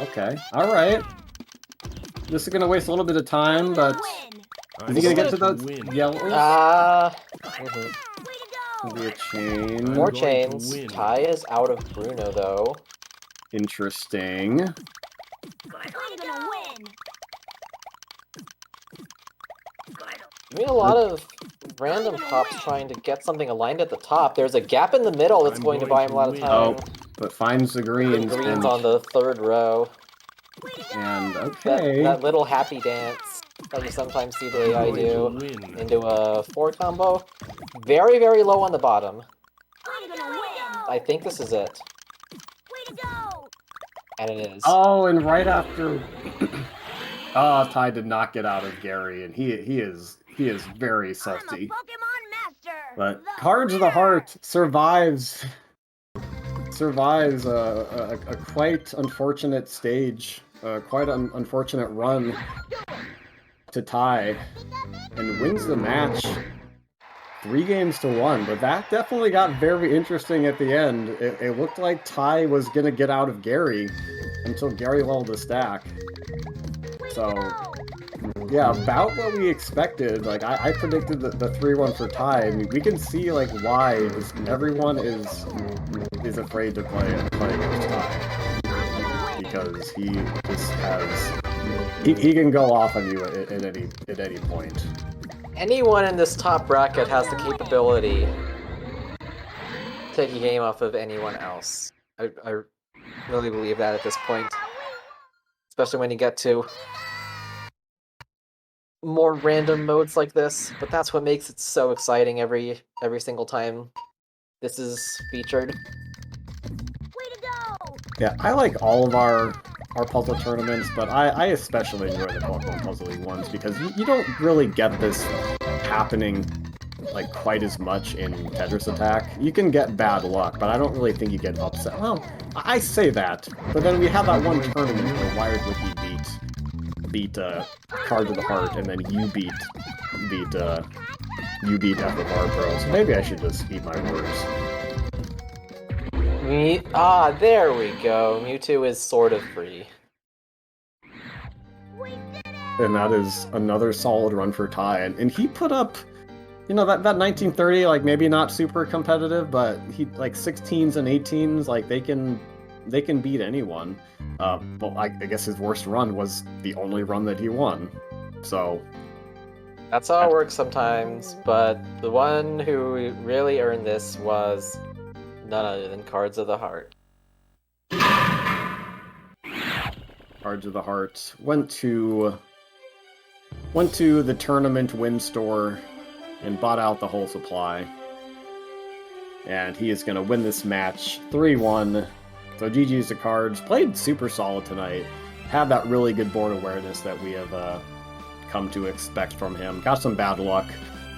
Okay. Alright. This is gonna waste a little bit of time, but... Win. Is he gonna get to going those win. yellows? Mhm. Way to go. Be a chain. I'm More going to chains. win. Ty is out of Bruno, though. Interesting. I'm gonna win. Doing a lot of random pops trying to get something aligned at the top. There's a gap in the middle that's I'm going to going buy him a lot of to time. Oh, but finds the greens. Green's on the 3rd row. And That, okay. that little happy dance that you sometimes see the AI I'm do going to win. into a 4 combo. Very, very low on the bottom. I'm gonna win. I think this is it. Way to go. And it is. Oh, and right after... Oh, Ty did not get out of Gary, and he is very I'm a salty. Pokemon master. But The Cards of the winner. Heart survives a quite unfortunate stage, quite an unfortunate run to Ty, and wins the match 3-1. But that definitely got very interesting at the end. It looked like Ty was gonna get out of Gary until Gary leveled the stack. So, yeah, about what we expected. Like, I predicted the 3-1 for Ty. I mean, we can see, like, why everyone is afraid to play against Ty. Because he just has... He can go off on you at any point. anyone in this top bracket has the capability to take a game off of anyone else. I really believe that at this point. Especially when you get to more random modes like this, but that's what makes it so exciting every single time this is featured. Way to go! Yeah, I like all of our puzzle tournaments, but I especially enjoy the Pokemon Puzzle League ones because you don't really get this happening like quite as much in Tetris Attack. You can get bad luck, but I don't really think you get upset. Well, I say that, but then we have that one tournament where Wired Wiki beat Cards of the Heart, and then you beat FFR Pro. So maybe I should just eat my words. There we go. Mewtwo is sort of free. And that is another solid run for Ty. And he put up, you know, that 1930, like maybe not super competitive, but he like 16s and 18s, like they can beat anyone. But I guess his worst run was the only run that he won. So That's how it works sometimes, but the one who really earned this was none other than Cards of the Heart. Cards of the Heart went to the tournament win store and bought out the whole supply. And he is going to win this match 3-1. So GG's to Cards. Played super solid tonight. Had that really good board awareness that we have come to expect from him. Got some bad luck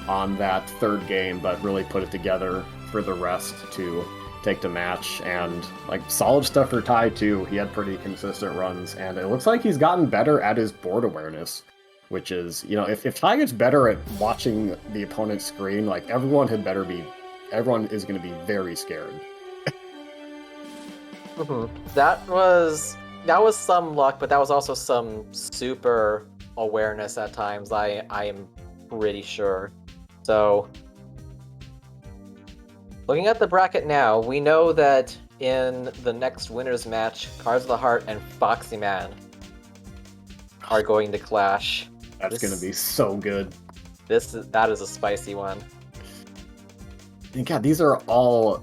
on that third game, but really put it together for the rest to take the match. And like solid stuff for Ty too. He had pretty consistent runs, and it looks like he's gotten better at his board awareness, which is, you know, if Ty gets better at watching the opponent's screen, like everyone is going to be very scared. That was some luck, but that was also some super awareness at times. I am pretty sure. So, looking at the bracket now, we know that in the next winners match, Cards of the Heart and Foxy Man are going to clash. That's going to be so good. That is a spicy one. And God, these are all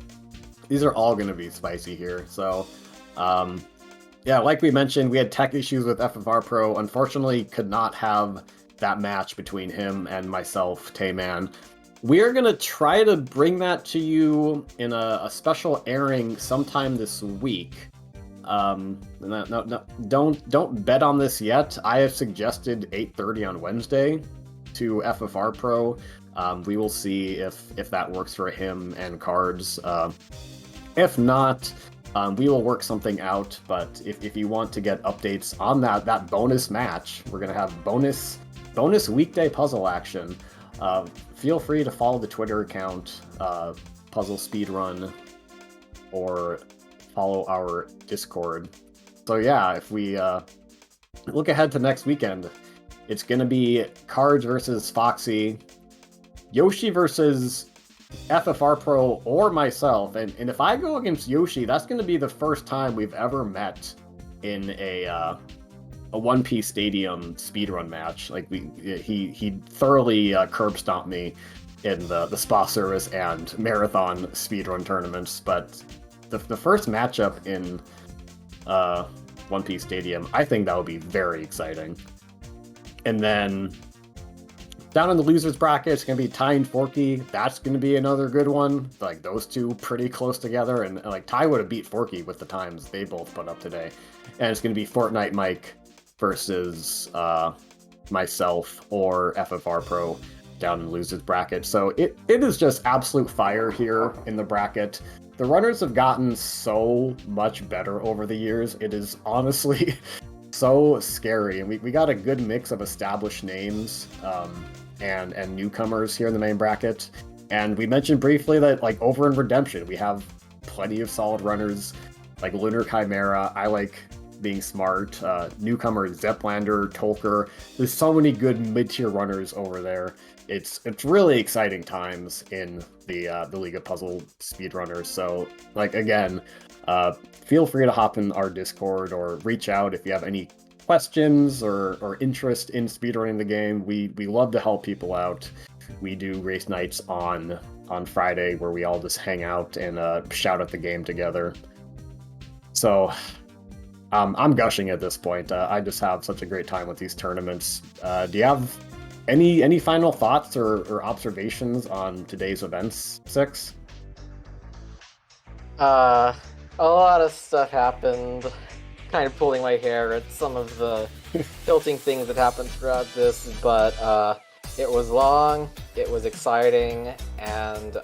going to be spicy here. So, yeah, like we mentioned, we had tech issues with FFR Pro. Unfortunately, could not have that match between him and myself, Tayman. We are going to try to bring that to you in a special airing sometime this week. No, don't bet on this yet. I have suggested 8:30 on Wednesday to FFR Pro. We will see if that works for him and Cards. If not, we will work something out. But if you want to get updates on that bonus match, we're gonna have bonus weekday puzzle action. Feel free to follow the Twitter account, Puzzle Speedrun, or follow our Discord. So yeah, if we look ahead to next weekend, it's gonna be Cards versus Foxy, Yoshi versus FFR Pro or myself, and if I go against Yoshi, that's going to be the first time we've ever met in a One Piece Stadium speedrun match. Like he thoroughly curb stomped me in the spa service and marathon speedrun tournaments, but the first matchup in One Piece Stadium, I think that would be very exciting. And then down in the losers bracket, it's going to be Ty and Forky. That's going to be another good one. Like, those two pretty close together. And like, Ty would have beat Forky with the times they both put up today. And it's going to be Fortnite Mike versus myself or FFR Pro down in the losers bracket. So it is just absolute fire here in the bracket. The runners have gotten so much better over the years. It is honestly so scary. And we got a good mix of established names and newcomers here in the main bracket. And we mentioned briefly that, like, over in Redemption, we have plenty of solid runners, like Lunar Chimera. I like being smart. Newcomer Zeplander, Tolker. There's so many good mid-tier runners over there. It's really exciting times in the League of Puzzle Speedrunners. So, like, again, feel free to hop in our Discord or reach out if you have any questions or interest in speedrunning the game, we love to help people out. We do race nights on Friday where we all just hang out and shout at the game together. So I'm gushing at this point. I just have such a great time with these tournaments. Do you have any final thoughts or observations on today's events, Six? A lot of stuff happened. Kind of pulling my hair at some of the tilting things that happened throughout this, but it was long, it was exciting, and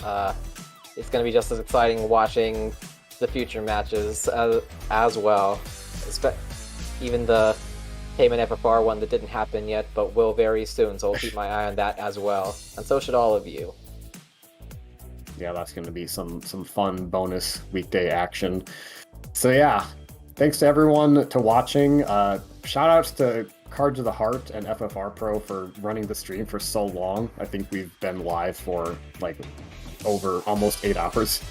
it's going to be just as exciting watching the future matches as well. Even the Payment FFR one that didn't happen yet, but will very soon, so I'll keep my eye on that as well. And so should all of you. Yeah, that's going to be some fun bonus weekday action. So yeah, thanks to everyone to watching. Shout outs to Cards of the Heart and FFR Pro for running the stream for so long. I think we've been live for like over almost 8 hours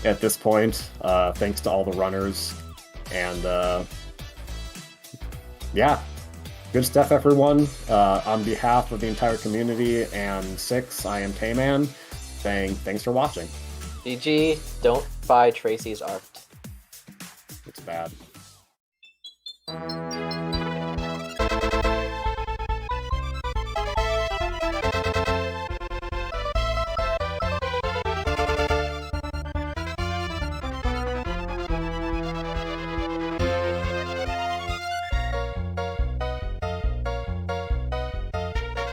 at this point. Thanks to all the runners. And yeah, good stuff, everyone. On behalf of the entire community and Six, I am Tayman, saying thanks for watching. GG, don't buy Tracy's art. It's bad.